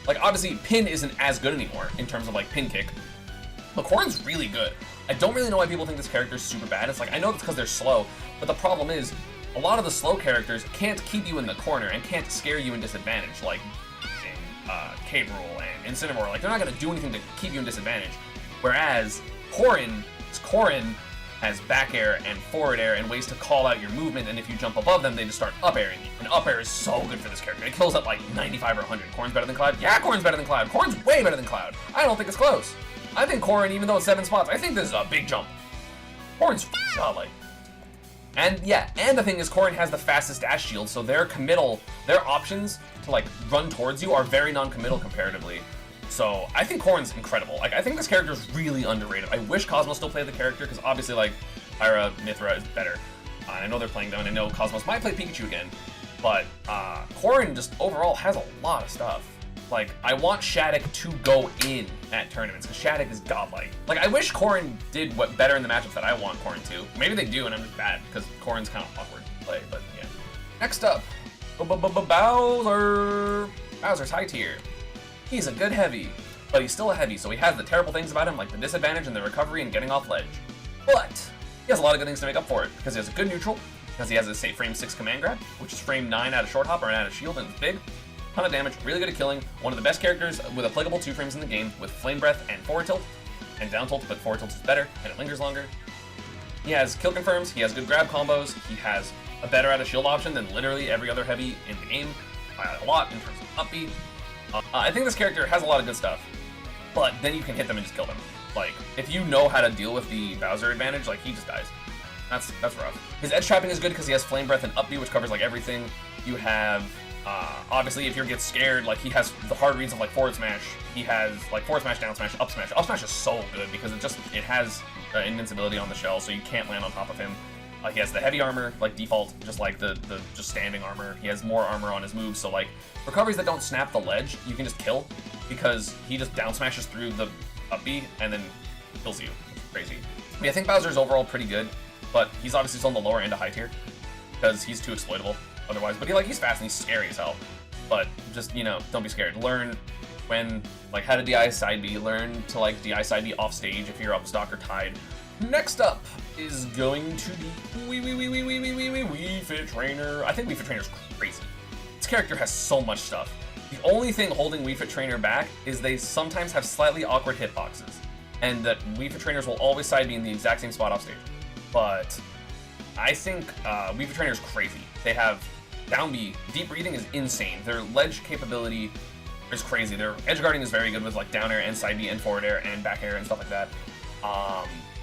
A: Like, obviously, pin isn't as good anymore in terms of, like, pin kick. But Corrin's really good. I don't really know why people think this character is super bad. It's like, I know it's because they're slow, but the problem is, a lot of the slow characters can't keep you in the corner and can't scare you in disadvantage, like K-Rool and Incineroar. Like, they're not going to do anything to keep you in disadvantage. Whereas Corrin has back air and forward air and ways to call out your movement, and if you jump above them, they just start up airing you. And up air is so good for this character. It kills at like 95 or 100. Corrin's better than Cloud? Yeah, Corrin's better than Cloud. Corrin's way better than Cloud. I don't think it's close. I think Corrin, even though it's 7 spots, I think this is a big jump. Corrin's godlike. And yeah, and the thing is, Corrin has the fastest dash shield, so their options to like run towards you are very non-committal comparatively. So I think Corrin's incredible. Like, I think this character is really underrated. I wish Cosmos still played the character, because obviously, like, Pyra, Mythra is better. I know they're playing them, and I know Cosmos might play Pikachu again, but Corrin just overall has a lot of stuff. Like, I want Shattuck to go in at tournaments, because Shattuck is godlike. Like, I wish Corrin did better in the matchups that I want Corrin to. Maybe they do, and I'm just bad, because Corrin's kind of awkward to play, but yeah. Next up, Bowser. Bowser's high tier. He's a good heavy. but he's still a heavy, so he has the terrible things about him, like the disadvantage and the recovery and getting off ledge. But he has a lot of good things to make up for it, because he has a good neutral, because he has a safe frame 6 command grab, which is frame 9 out of short hop or out of shield, and it's big. Ton of damage, really good at killing. One of the best characters with applicable 2 frames in the game, with flame breath and forward tilt, and down tilt, but forward tilt is better, and it lingers longer. He has kill confirms, he has good grab combos, he has a better out of shield option than literally every other heavy in the game, by a lot in terms of up B. I think this character has a lot of good stuff, but then you can hit them and just kill them. Like, if you know how to deal with the Bowser advantage, like, he just dies. That's rough. His edge trapping is good because he has flame breath and up B, which covers like everything. You have, obviously, if you get scared, like, he has the hard reads of like forward smash. He has like forward smash, down smash, up smash. Up smash is so good because it has invincibility on the shell, so you can't land on top of him. He has the heavy armor, like default, just like the just standing armor. He has more armor on his moves, so like recoveries that don't snap the ledge, you can just kill because he just down smashes through the up B and then kills you. It's crazy. I mean, I think Bowser's overall pretty good, but he's obviously still on the lower end of high tier because he's too exploitable otherwise. But he's fast and he's scary as hell. But just, you know, don't be scared. Learn when, like, how to DI side B. Learn to, like, DI side B off stage if you're up stock or tied. Next up is going to be Wii Fit Trainer. I think Wii Fit Trainer is crazy. This character has so much stuff. The only thing holding Wii Fit Trainer back is they sometimes have slightly awkward hitboxes, and that Wii Fit Trainers will always side B in the exact same spot off stage. But I think Wii Fit Trainer is crazy. They have down B. Deep breathing is insane. Their ledge capability is crazy. Their edge guarding is very good with like down air and side B and forward air and back air and stuff like that.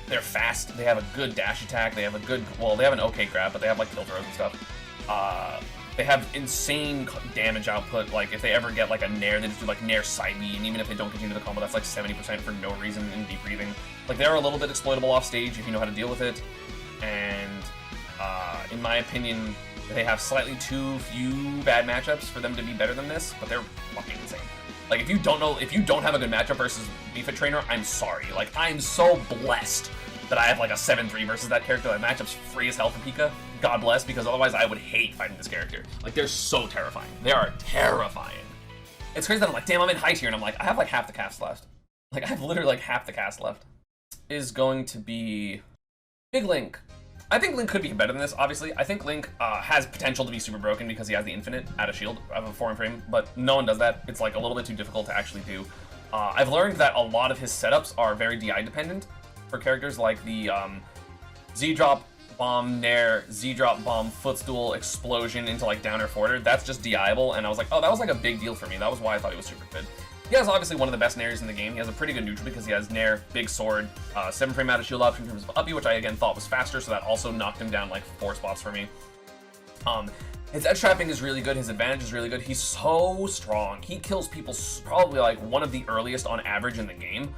A: They're fast. They have a good dash attack. They have a good, well, they have an okay grab, but they have like kill throws and stuff. They have insane damage output. Like if they ever get like a nair, they just do like nair side B, and even if they don't continue the combo, that's like 70% for no reason in deep breathing. Like they're a little bit exploitable off stage if you know how to deal with it. And in my opinion, they have slightly too few bad matchups for them to be better than this, but they're fucking insane. Like if you don't have a good matchup versus Wii Fit Trainer, I'm sorry. Like I'm so blessed that I have like a 7-3 versus that character. That matchup's free as hell for Pika. God bless, because otherwise I would hate fighting this character. Like they're so terrifying. They are terrifying. It's crazy that I'm like, damn, I'm in high tier, and I'm like, I have like half the cast left. Like I have literally like half the cast left. Is going to be Big Link. I think Link could be better than this, obviously. I think Link has potential to be super broken because he has the infinite out of shield of a foreign frame, but no one does that. It's like a little bit too difficult to actually do. I've learned that a lot of his setups are very DI dependent for characters like the Z-drop, bomb, nair, Z-drop, bomb, footstool, explosion into like down or forward. That's just DI-able, and I was like, oh, that was like a big deal for me. That was why I thought he was super good. He has obviously one of the best nairs in the game. He has a pretty good neutral because he has nair, big sword, 7 frame out of shield option in terms of uppy, which I again thought was faster, so that also knocked him down like 4 spots for me. His edge trapping is really good. His advantage is really good. He's so strong. He kills people probably like one of the earliest on average in the game.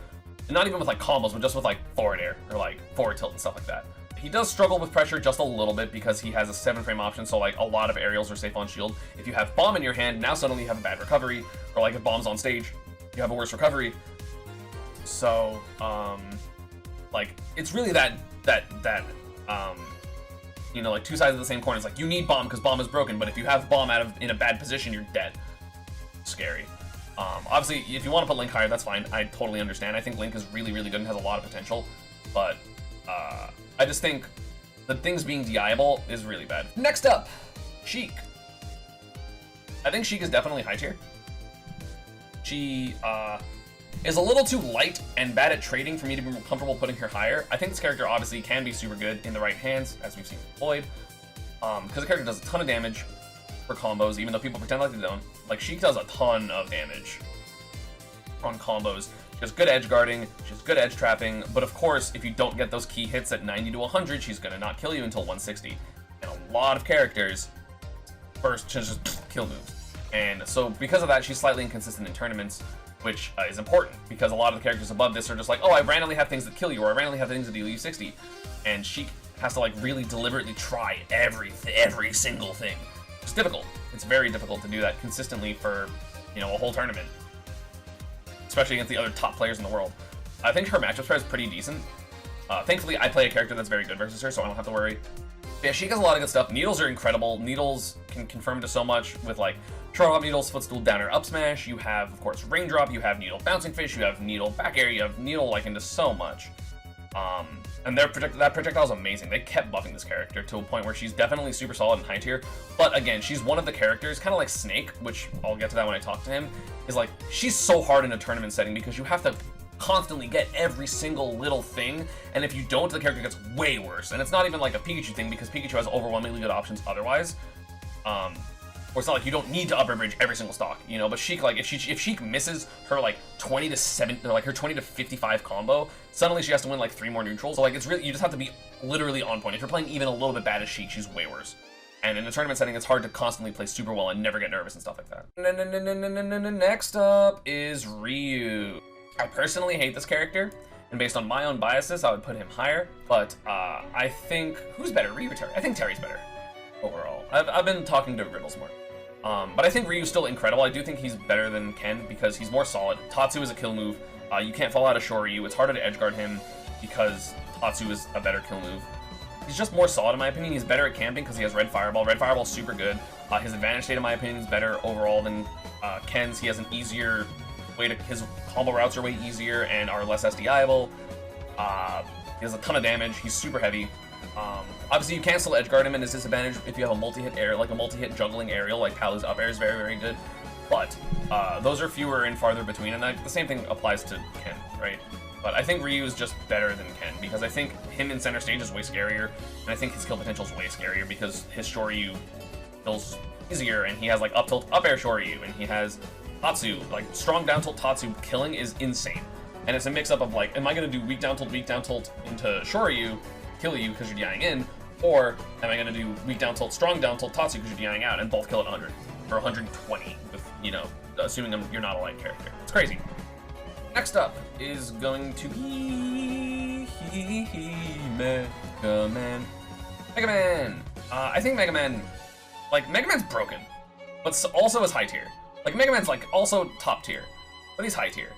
A: And not even with like combos, but just with like forward air or like forward tilt and stuff like that. He does struggle with pressure just a little bit because he has a 7 frame option, so like a lot of aerials are safe on shield. If you have bomb in your hand, now suddenly you have a bad recovery, or like if bomb's on stage, you have a worse recovery. So like it's really that you know, like two sides of the same coin. It's like you need bomb because bomb is broken, but if you have bomb in a bad position, you're dead. Scary. Obviously, if you want to put Link higher, that's fine. I totally understand. I think Link is really, really good and has a lot of potential, but I just think the things being DI-able is really bad. Next up, Sheik. I think Sheik is definitely high tier. She is a little too light and bad at trading for me to be comfortable putting her higher. I think this character obviously can be super good in the right hands, as we've seen with Lloyd, because the character does a ton of damage for combos, even though people pretend like they don't. Like, Sheik does a ton of damage on combos. She has good edge guarding, she has good edge trapping, but of course, if you don't get those key hits at 90 to 100, she's gonna not kill you until 160. And a lot of characters first just kill moves. And so because of that, she's slightly inconsistent in tournaments, which is important, because a lot of the characters above this are just like, oh, I randomly have things that kill you, or I randomly have things that deal you 60. And Sheik has to like really deliberately try every single thing. It's difficult. It's very difficult to do that consistently for, you know, a whole tournament, especially against the other top players in the world. I think her matchup spread is pretty decent. Thankfully, I play a character that's very good versus her, so I don't have to worry. Yeah, Sheik has a lot of good stuff. Needles are incredible. Needles can confirm to so much with like short hop needles, footstool, down air, up smash. You have, of course, raindrop. You have needle, bouncing fish. You have needle, back air. You have needle like into so much. And that projectile is amazing. They kept buffing this character to a point where she's definitely super solid in high tier. But again, she's one of the characters, kind of like Snake, which I'll get to that when I talk to him, is like, she's so hard in a tournament setting because you have to constantly get every single little thing, and if you don't, the character gets way worse. And it's not even like a Pikachu thing, because Pikachu has overwhelmingly good options otherwise. Or it's not like you don't need to upper bridge every single stock, you know. But Sheik, like if Sheik misses her like 20 to 7, or like her 20 to 55 combo, suddenly she has to win like 3 more neutrals. So like it's really, you just have to be literally on point. If you're playing even a little bit bad as Sheik, she's way worse. And in a tournament setting, it's hard to constantly play super well and never get nervous and stuff like that. Next up is Ryu. I personally hate this character, and based on my own biases, I would put him higher. But I think, who's better, Ryu or Terry? I think Terry's better overall. I've been talking to Riddles more. But I think Ryu's still incredible. I do think he's better than Ken because he's more solid. Tatsu is a kill move. You can't fall out of Shoryu. It's harder to edgeguard him because Tatsu is a better kill move. He's just more solid in my opinion. He's better at camping because he has Red Fireball. Red Fireball's super good. His advantage state in my opinion is better overall than Ken's. He has an easier way to, his combo routes are way easier and are less SDIable. He has a ton of damage. He's super heavy. Obviously you can still edgeguard him, and his disadvantage if you have a multi-hit air, like a multi-hit juggling aerial, like Palu's up air is very, very good. But those are fewer and farther between, and the same thing applies to Ken, right? But I think Ryu is just better than Ken, because I think him in center stage is way scarier, and I think his kill potential is way scarier because his Shoryu feels easier, and he has like up tilt, up air Shoryu, and he has Tatsu, like strong down tilt Tatsu killing is insane. And it's a mix up of like, am I gonna do weak down tilt into Shoryu, kill you because you're DIing in, or am I gonna do weak down tilt, strong down tilt Tatsu because you're DIing out, and both kill at 100 or 120 with, you know, assuming you're not a light character. It's crazy. Next up is going to be Megaman. Megaman. I think Megaman, like Megaman's broken, but also is high tier. Like Megaman's like also top tier, but he's high tier.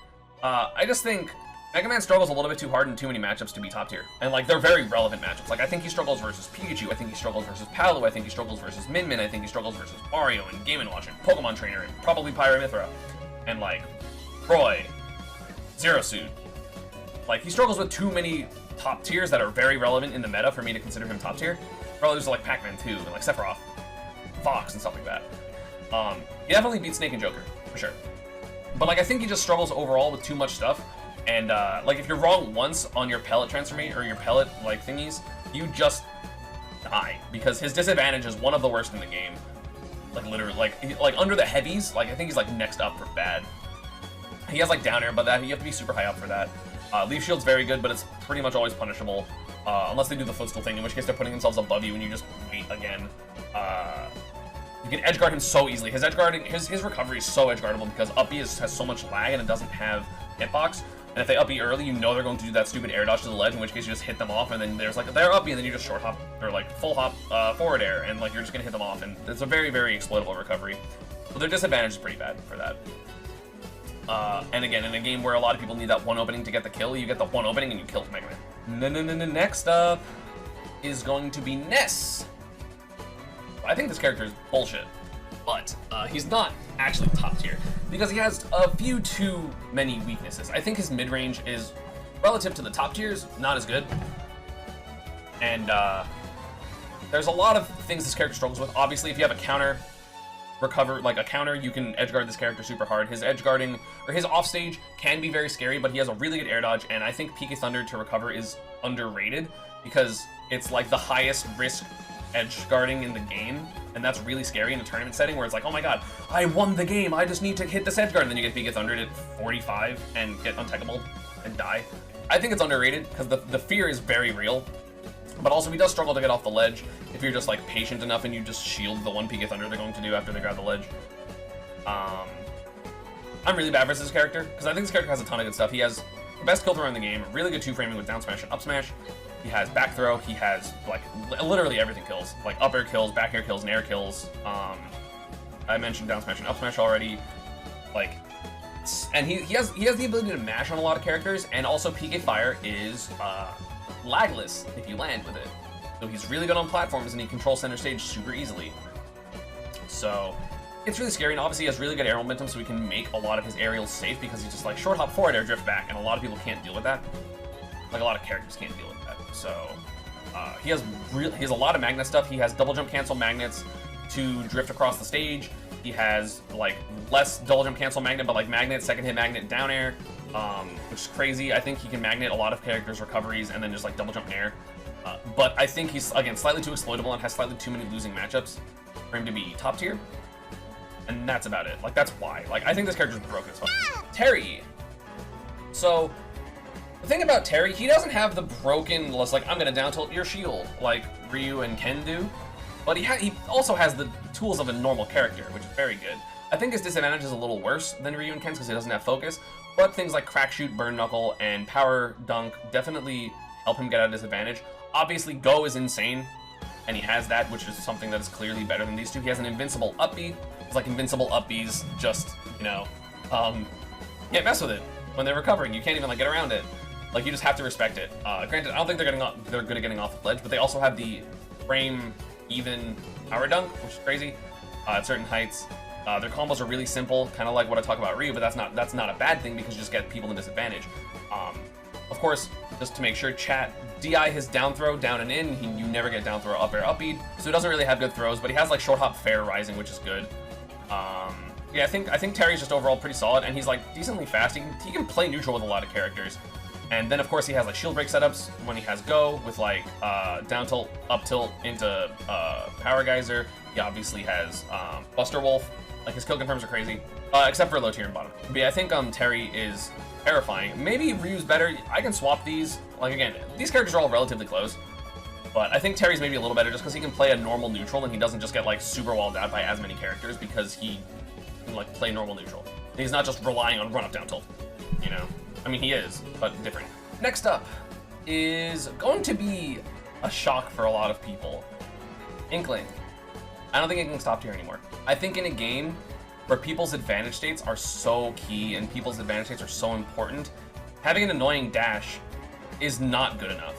A: I just think Megaman struggles a little bit too hard in too many matchups to be top tier. And like, they're very relevant matchups. Like, I think he struggles versus Pichu, I think he struggles versus Palu, I think he struggles versus Min Min, I think he struggles versus Mario and Game & Watch and Pokemon Trainer and probably Pyramithra. And like, Roy, Zero Suit. Like, he struggles with too many top tiers that are very relevant in the meta for me to consider him top tier. Probably there's like Pac-Man 2 and like Sephiroth, Fox and stuff like that. He definitely beats Snake and Joker, for sure. But like, I think he just struggles overall with too much stuff. And like, if you're wrong once on your pellet transformation or your pellet like thingies, you just die because his disadvantage is one of the worst in the game. Like literally, like under the heavies, like I think he's like next up for bad. He has like down air, but that you have to be super high up for that. Leaf Shield's very good, but it's pretty much always punishable unless they do the footstool thing, in which case they're putting themselves above you and you just wait again. You can edgeguard him so easily. His edgeguarding, his recovery is so edgeguardable because up B has so much lag and it doesn't have hitbox. And if they up B early, you know they're going to do that stupid air dodge to the ledge, in which case you just hit them off, and then there's like they're up B, and then you just short hop or like full hop forward air, and like you're just gonna hit them off, and it's a very, very exploitable recovery. But their disadvantage is pretty bad for that. And again, in a game where a lot of people need that one opening to get the kill, you get the one opening and you kill Megaman. Next up is going to be Ness. I think this character is bullshit, but he's not actually top tier because he has a few too many weaknesses. I think his mid-range is, relative to the top tiers, not as good. And there's a lot of things this character struggles with. Obviously, if you have a counter, you can edgeguard this character super hard. His edgeguarding, or his offstage, can be very scary, but he has a really good air dodge, and I think PK Thunder to recover is underrated because it's like the highest risk edge guarding in the game, and that's really scary in a tournament setting where it's like, oh my god, I won the game, I just need to hit this edge guard, and then you get PK Thundered at 45 and get untechable and die. I think it's underrated because the fear is very real, but also he does struggle to get off the ledge if you're just like patient enough and you just shield the one PK Thunder they're going to do after they grab the ledge. I'm really bad versus this character because I think this character has a ton of good stuff. He has the best kill throw in the game, really good two framing with down smash and up smash. He has back throw, he has like literally everything kills, like up air kills, back air kills, and air kills. I mentioned down smash and up smash already, like, and he has the ability to mash on a lot of characters, and also PK Fire is lagless if you land with it. So he's really good on platforms and he controls center stage super easily. So it's really scary, and obviously he has really good air momentum, so he can make a lot of his aerials safe because he's just like short hop forward, air drift back, and a lot of people can't deal with that. Like a lot of characters can't deal with that. So he has a lot of magnet stuff. He has double jump cancel magnets to drift across the stage. He has like less double jump cancel magnet, but like magnet, second hit magnet, down air, which is crazy. I think he can magnet a lot of characters' recoveries and then just like double jump air. But I think he's, again, slightly too exploitable and has slightly too many losing matchups for him to be top tier. And that's about it. Like, that's why. Like, I think this character's broken as fuck. Terry. So, the thing about Terry, he doesn't have the broken, like, I'm gonna down tilt your shield, like Ryu and Ken do. But he also has the tools of a normal character, which is very good. I think his disadvantage is a little worse than Ryu and Ken's because he doesn't have focus. But things like Crack Shoot, Burn Knuckle, and Power Dunk definitely help him get out of disadvantage. Obviously, Go is insane, and he has that, which is something that is clearly better than these two. He has an invincible up B. It's like invincible up Bs just, you know, can't mess with it when they're recovering. You can't even like get around it. Like, you just have to respect it. Granted, I don't think they're good at getting off the ledge, but they also have the frame even Power Dunk, which is crazy at certain heights. Their combos are really simple, kind of like what I talk about Ryu, but that's not a bad thing because you just get people in disadvantage. Of course, just to make sure, chat, DI his down throw, down and in. You never get down throw, up air, up bead, so he doesn't really have good throws, but he has like short hop, fair rising, which is good. Yeah, I think Terry's just overall pretty solid, and he's like decently fast. He can play neutral with a lot of characters. And then of course he has like shield break setups when he has Go with like down tilt, up tilt into Power Geyser. He obviously has Buster Wolf. Like, his kill confirms are crazy, except for low tier and bottom. But yeah, I think Terry is terrifying. Maybe Ryu's better. I can swap these. Like, again, these characters are all relatively close, but I think Terry's maybe a little better just because he can play a normal neutral and he doesn't just get like super walled out by as many characters because he can like play normal neutral. And he's not just relying on run up down tilt, you know? I mean, he is, but different. Next up is going to be a shock for a lot of people. Inkling. I don't think Inkling's top tier anymore. I think in a game where people's advantage states are so key and people's advantage states are so important, having an annoying dash is not good enough.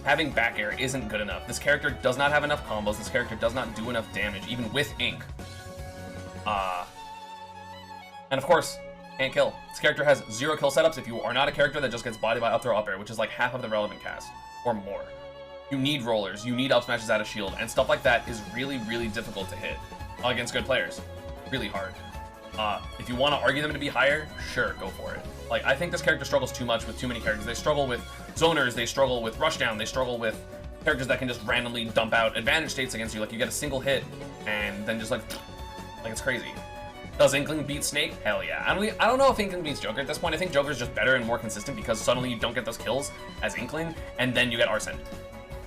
A: Having back air isn't good enough. This character does not have enough combos. This character does not do enough damage, even with Ink. And of course, can't kill. This character has 0 kill setups if you are not a character that just gets bodied by up throw up air, which is like half of the relevant cast, or more. You need rollers, you need up smashes out of shield, and stuff like that is really, really difficult to hit against good players. Really hard. If you want to argue them to be higher, sure, go for it. Like, I think this character struggles too much with too many characters. They struggle with zoners, they struggle with rushdown, they struggle with characters that can just randomly dump out advantage states against you. Like, you get a single hit, and then just like it's crazy. Does Inkling beat Snake? Hell yeah. I don't know if Inkling beats Joker at this point. I think Joker's just better and more consistent because suddenly you don't get those kills as Inkling, and then you get Arsene.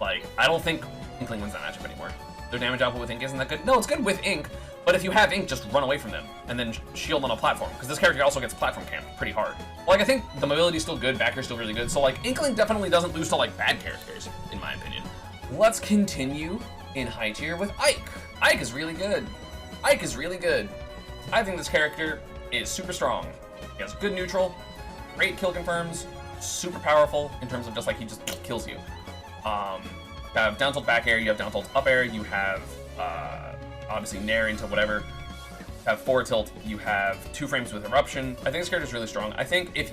A: Like, I don't think Inkling wins that matchup anymore. Their damage output with Ink isn't that good. No, it's good with Ink, but if you have Ink, just run away from them and then shield on a platform, because this character also gets platform camped pretty hard. Like, I think the mobility's still good, back air's still really good, so like, Inkling definitely doesn't lose to like bad characters, in my opinion. Let's continue in high tier with Ike. Ike is really good. Ike is really good. I think this character is super strong. He has good neutral, great kill confirms, super powerful in terms of just like he just kills you. You have down tilt back air, you have down tilt up air, you have obviously nair into whatever. You have forward tilt, you have 2 frames with eruption. I think this character is really strong. I think if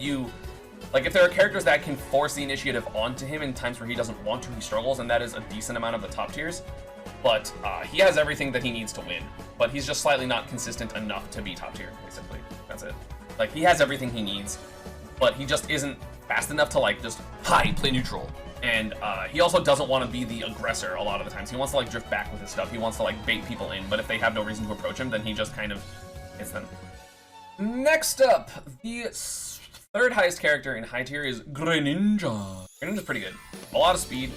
A: there are characters that can force the initiative onto him in times where he doesn't want to, he struggles, and that is a decent amount of the top tiers. But he has everything that he needs to win, but he's just slightly not consistent enough to be top tier, basically. That's it. Like, he has everything he needs, but he just isn't fast enough to like just play neutral. And he also doesn't want to be the aggressor a lot of the times. He wants to like drift back with his stuff. He wants to like bait people in, but if they have no reason to approach him, then he just kind of hits them. Next up, the 3rd highest character in high tier is Greninja. Greninja's pretty good. A lot of speed.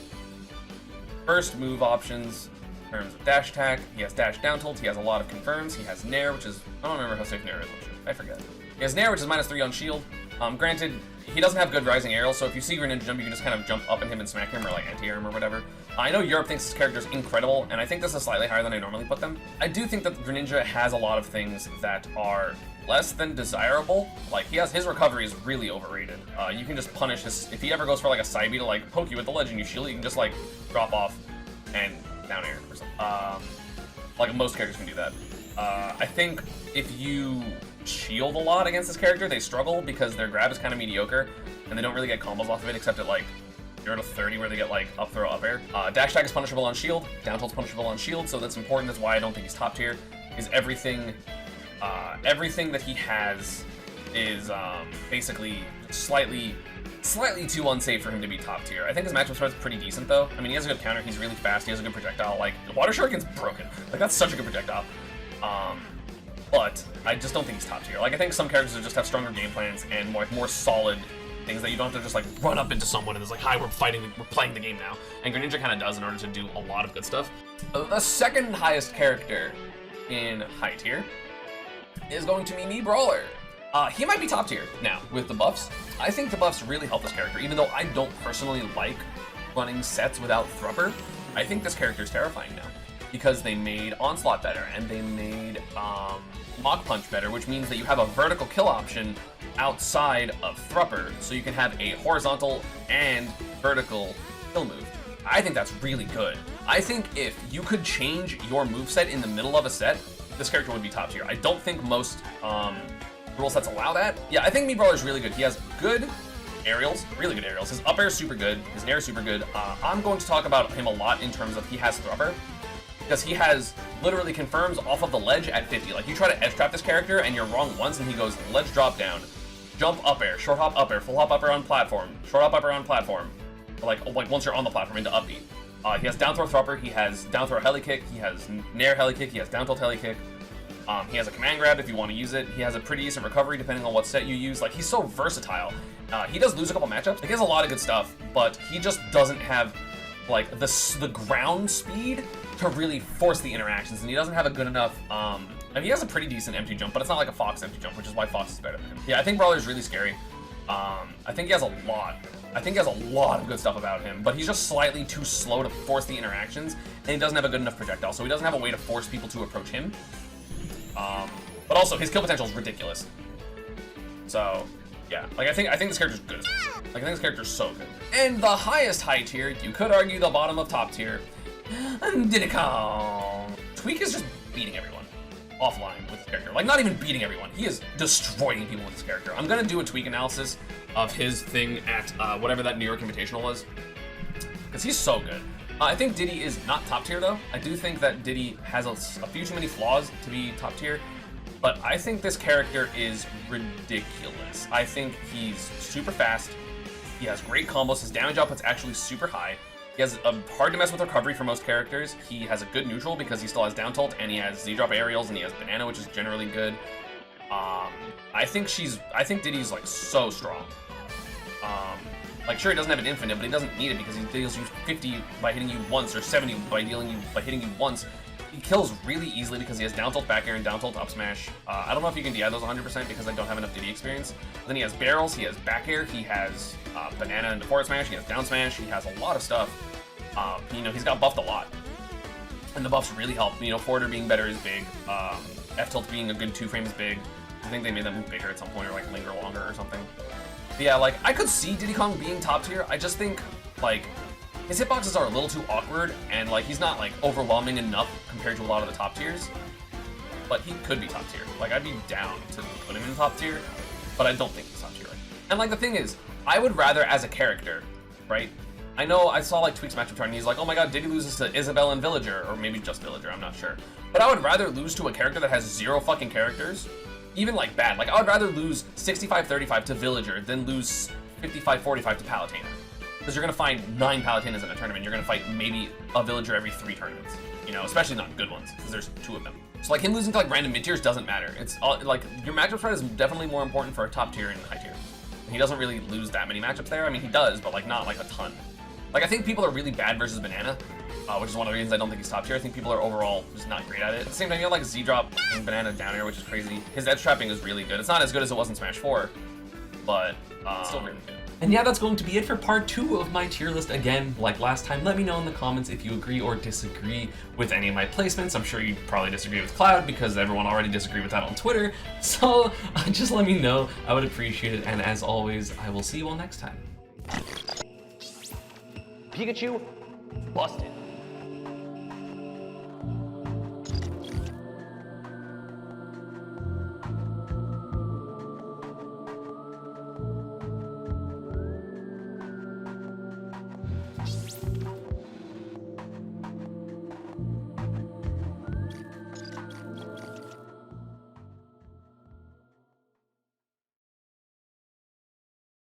A: First move options in terms of dash attack. He has dash down tilt. He has a lot of confirms. He has nair, which is, I don't remember how safe nair is. I forget. He has nair, which is -3 on shield. Granted, he doesn't have good rising aerial, so if you see Greninja jump, you can just kind of jump up at him and smack him, or like anti-air him or whatever. I know Europe thinks this character is incredible, and I think this is slightly higher than I normally put them. I do think that Greninja has a lot of things that are less than desirable. Like, his recovery is really overrated. You can just punish his, if he ever goes for like a side B to like poke you with the ledge and you shield, you can just like drop off and down air or something. Like, most characters can do that. I think if you shield a lot against this character, they struggle because their grab is kind of mediocre, and they don't really get combos off of it except at, like, 0 to 30 where they get, like, up throw, up air. Dash attack is punishable on shield, down tilt's punishable on shield, so that's important. That's why I don't think he's top tier, is everything that he has is basically slightly too unsafe for him to be top tier. I think his matchup spread is pretty decent though. I mean, he has a good counter, he's really fast, he has a good projectile. Like, Water Shuriken's broken. Like, that's such a good projectile. But I just don't think he's top tier. Like, I think some characters just have stronger game plans and more solid things that you don't have to just like run up into someone and it's like, hi, we're playing the game now. And Greninja kind of does in order to do a lot of good stuff. The second highest character in high tier is going to be Mii Brawler. He might be top tier now with the buffs. I think the buffs really help this character, even though I don't personally like running sets without Thrupper. I think this character is terrifying now because they made Onslaught better and they made Mach Punch better, which means that you have a vertical kill option outside of Thrupper, so you can have a horizontal and vertical kill move. I think that's really good. I think if you could change your moveset in the middle of a set, this character would be top tier. I don't think most rule sets allow that. Yeah, I think Mii Brawler is really good. He has good aerials, really good aerials. His up air is super good, his nair is super good. I'm going to talk about him a lot in terms of he has Thrupper, because he has literally confirms off of the ledge at 50. Like, you try to edge trap this character and you're wrong once and he goes ledge drop down, jump up air, short hop up air, full hop up air on platform, short hop up air on platform. Like once you're on the platform into up B. He has down throw Thrupper, he has down throw heli kick, he has nair heli kick, he has down tilt heli kick. He has a command grab if you want to use it. He has a pretty decent recovery depending on what set you use. Like, he's so versatile. He does lose a couple matchups. Like, he has a lot of good stuff, but he just doesn't have like the ground speed to really force the interactions, and he doesn't have a good enough. I mean, he has a pretty decent empty jump, but it's not like a Fox empty jump, which is why Fox is better than him. Yeah, I think Brawler is really scary. I think he has a lot. I think he has a lot of good stuff about him, but he's just slightly too slow to force the interactions, and he doesn't have a good enough projectile, so he doesn't have a way to force people to approach him. But also his kill potential is ridiculous. So yeah, like I think this character's good. Like, I think this character's so good. And the highest high tier, you could argue the bottom of top tier, Diddy Kong. Tweak is just beating everyone offline with this character. Like, not even beating everyone. He is destroying people with this character. I'm gonna do a Tweak analysis of his thing at whatever that New York Invitational was, because he's so good. I think Diddy is not top tier though. I do think that Diddy has a few too many flaws to be top tier, but I think this character is ridiculous. I think he's super fast. He has great combos. His damage output's actually super high. He has a hard to mess with recovery for most characters. He has a good neutral because he still has down tilt, and he has Z-drop aerials, and he has banana, which is generally good. I think Diddy's like so strong. Like, sure, he doesn't have an infinite, but he doesn't need it because he deals you 50 by hitting you once, or 70 by hitting you once. He kills really easily because he has down tilt back air and down tilt up smash. I don't know if you can DI those 100% because I don't have enough Diddy experience. But then he has barrels, he has back air, he has banana and forward smash, he has down smash, he has a lot of stuff. You know, he's got buffed a lot. And the buffs really help. You know, forward air being better is big. F tilt being a good 2 frame is big. I think they made that move bigger at some point, or like linger longer or something. But yeah, like, I could see Diddy Kong being top tier. I just think, like, his hitboxes are a little too awkward, and like, he's not like overwhelming enough compared to a lot of the top tiers. But he could be top tier. Like, I'd be down to put him in top tier, but I don't think he's top tier. And like, the thing is, I would rather, as a character, right? I know I saw like Tweak's matchup chart and he's like, oh my god, Diddy loses to Isabelle and Villager, or maybe just Villager, I'm not sure. But I would rather lose to a character that has 0 fucking characters, even like bad. Like, I would rather lose 65-35 to Villager than lose 55-45 to Palutena. Because you're gonna find 9 Palutinas in a tournament, you're gonna fight maybe a Villager every 3 tournaments. You know, especially not good ones, because there's 2 of them. So like, him losing to like random mid tiers doesn't matter. It's all, like, your matchup spread is definitely more important for a top tier and high tier. He doesn't really lose that many matchups there. I mean, he does, but like, not like a ton. Like, I think people are really bad versus banana, which is one of the reasons I don't think he's top tier. I think people are overall just not great at it. At the same time, you have like Z-drop and banana down air, which is crazy. His edge trapping is really good. It's not as good as it was in Smash 4, but it's still really good. And yeah, that's going to be it for part 2 of my tier list. Again, like last time, let me know in the comments if you agree or disagree with any of my placements. I'm sure you probably disagree with Cloud because everyone already disagreed with that on Twitter. So just let me know. I would appreciate it. And as always, I will see you all next time.
B: Pikachu busted.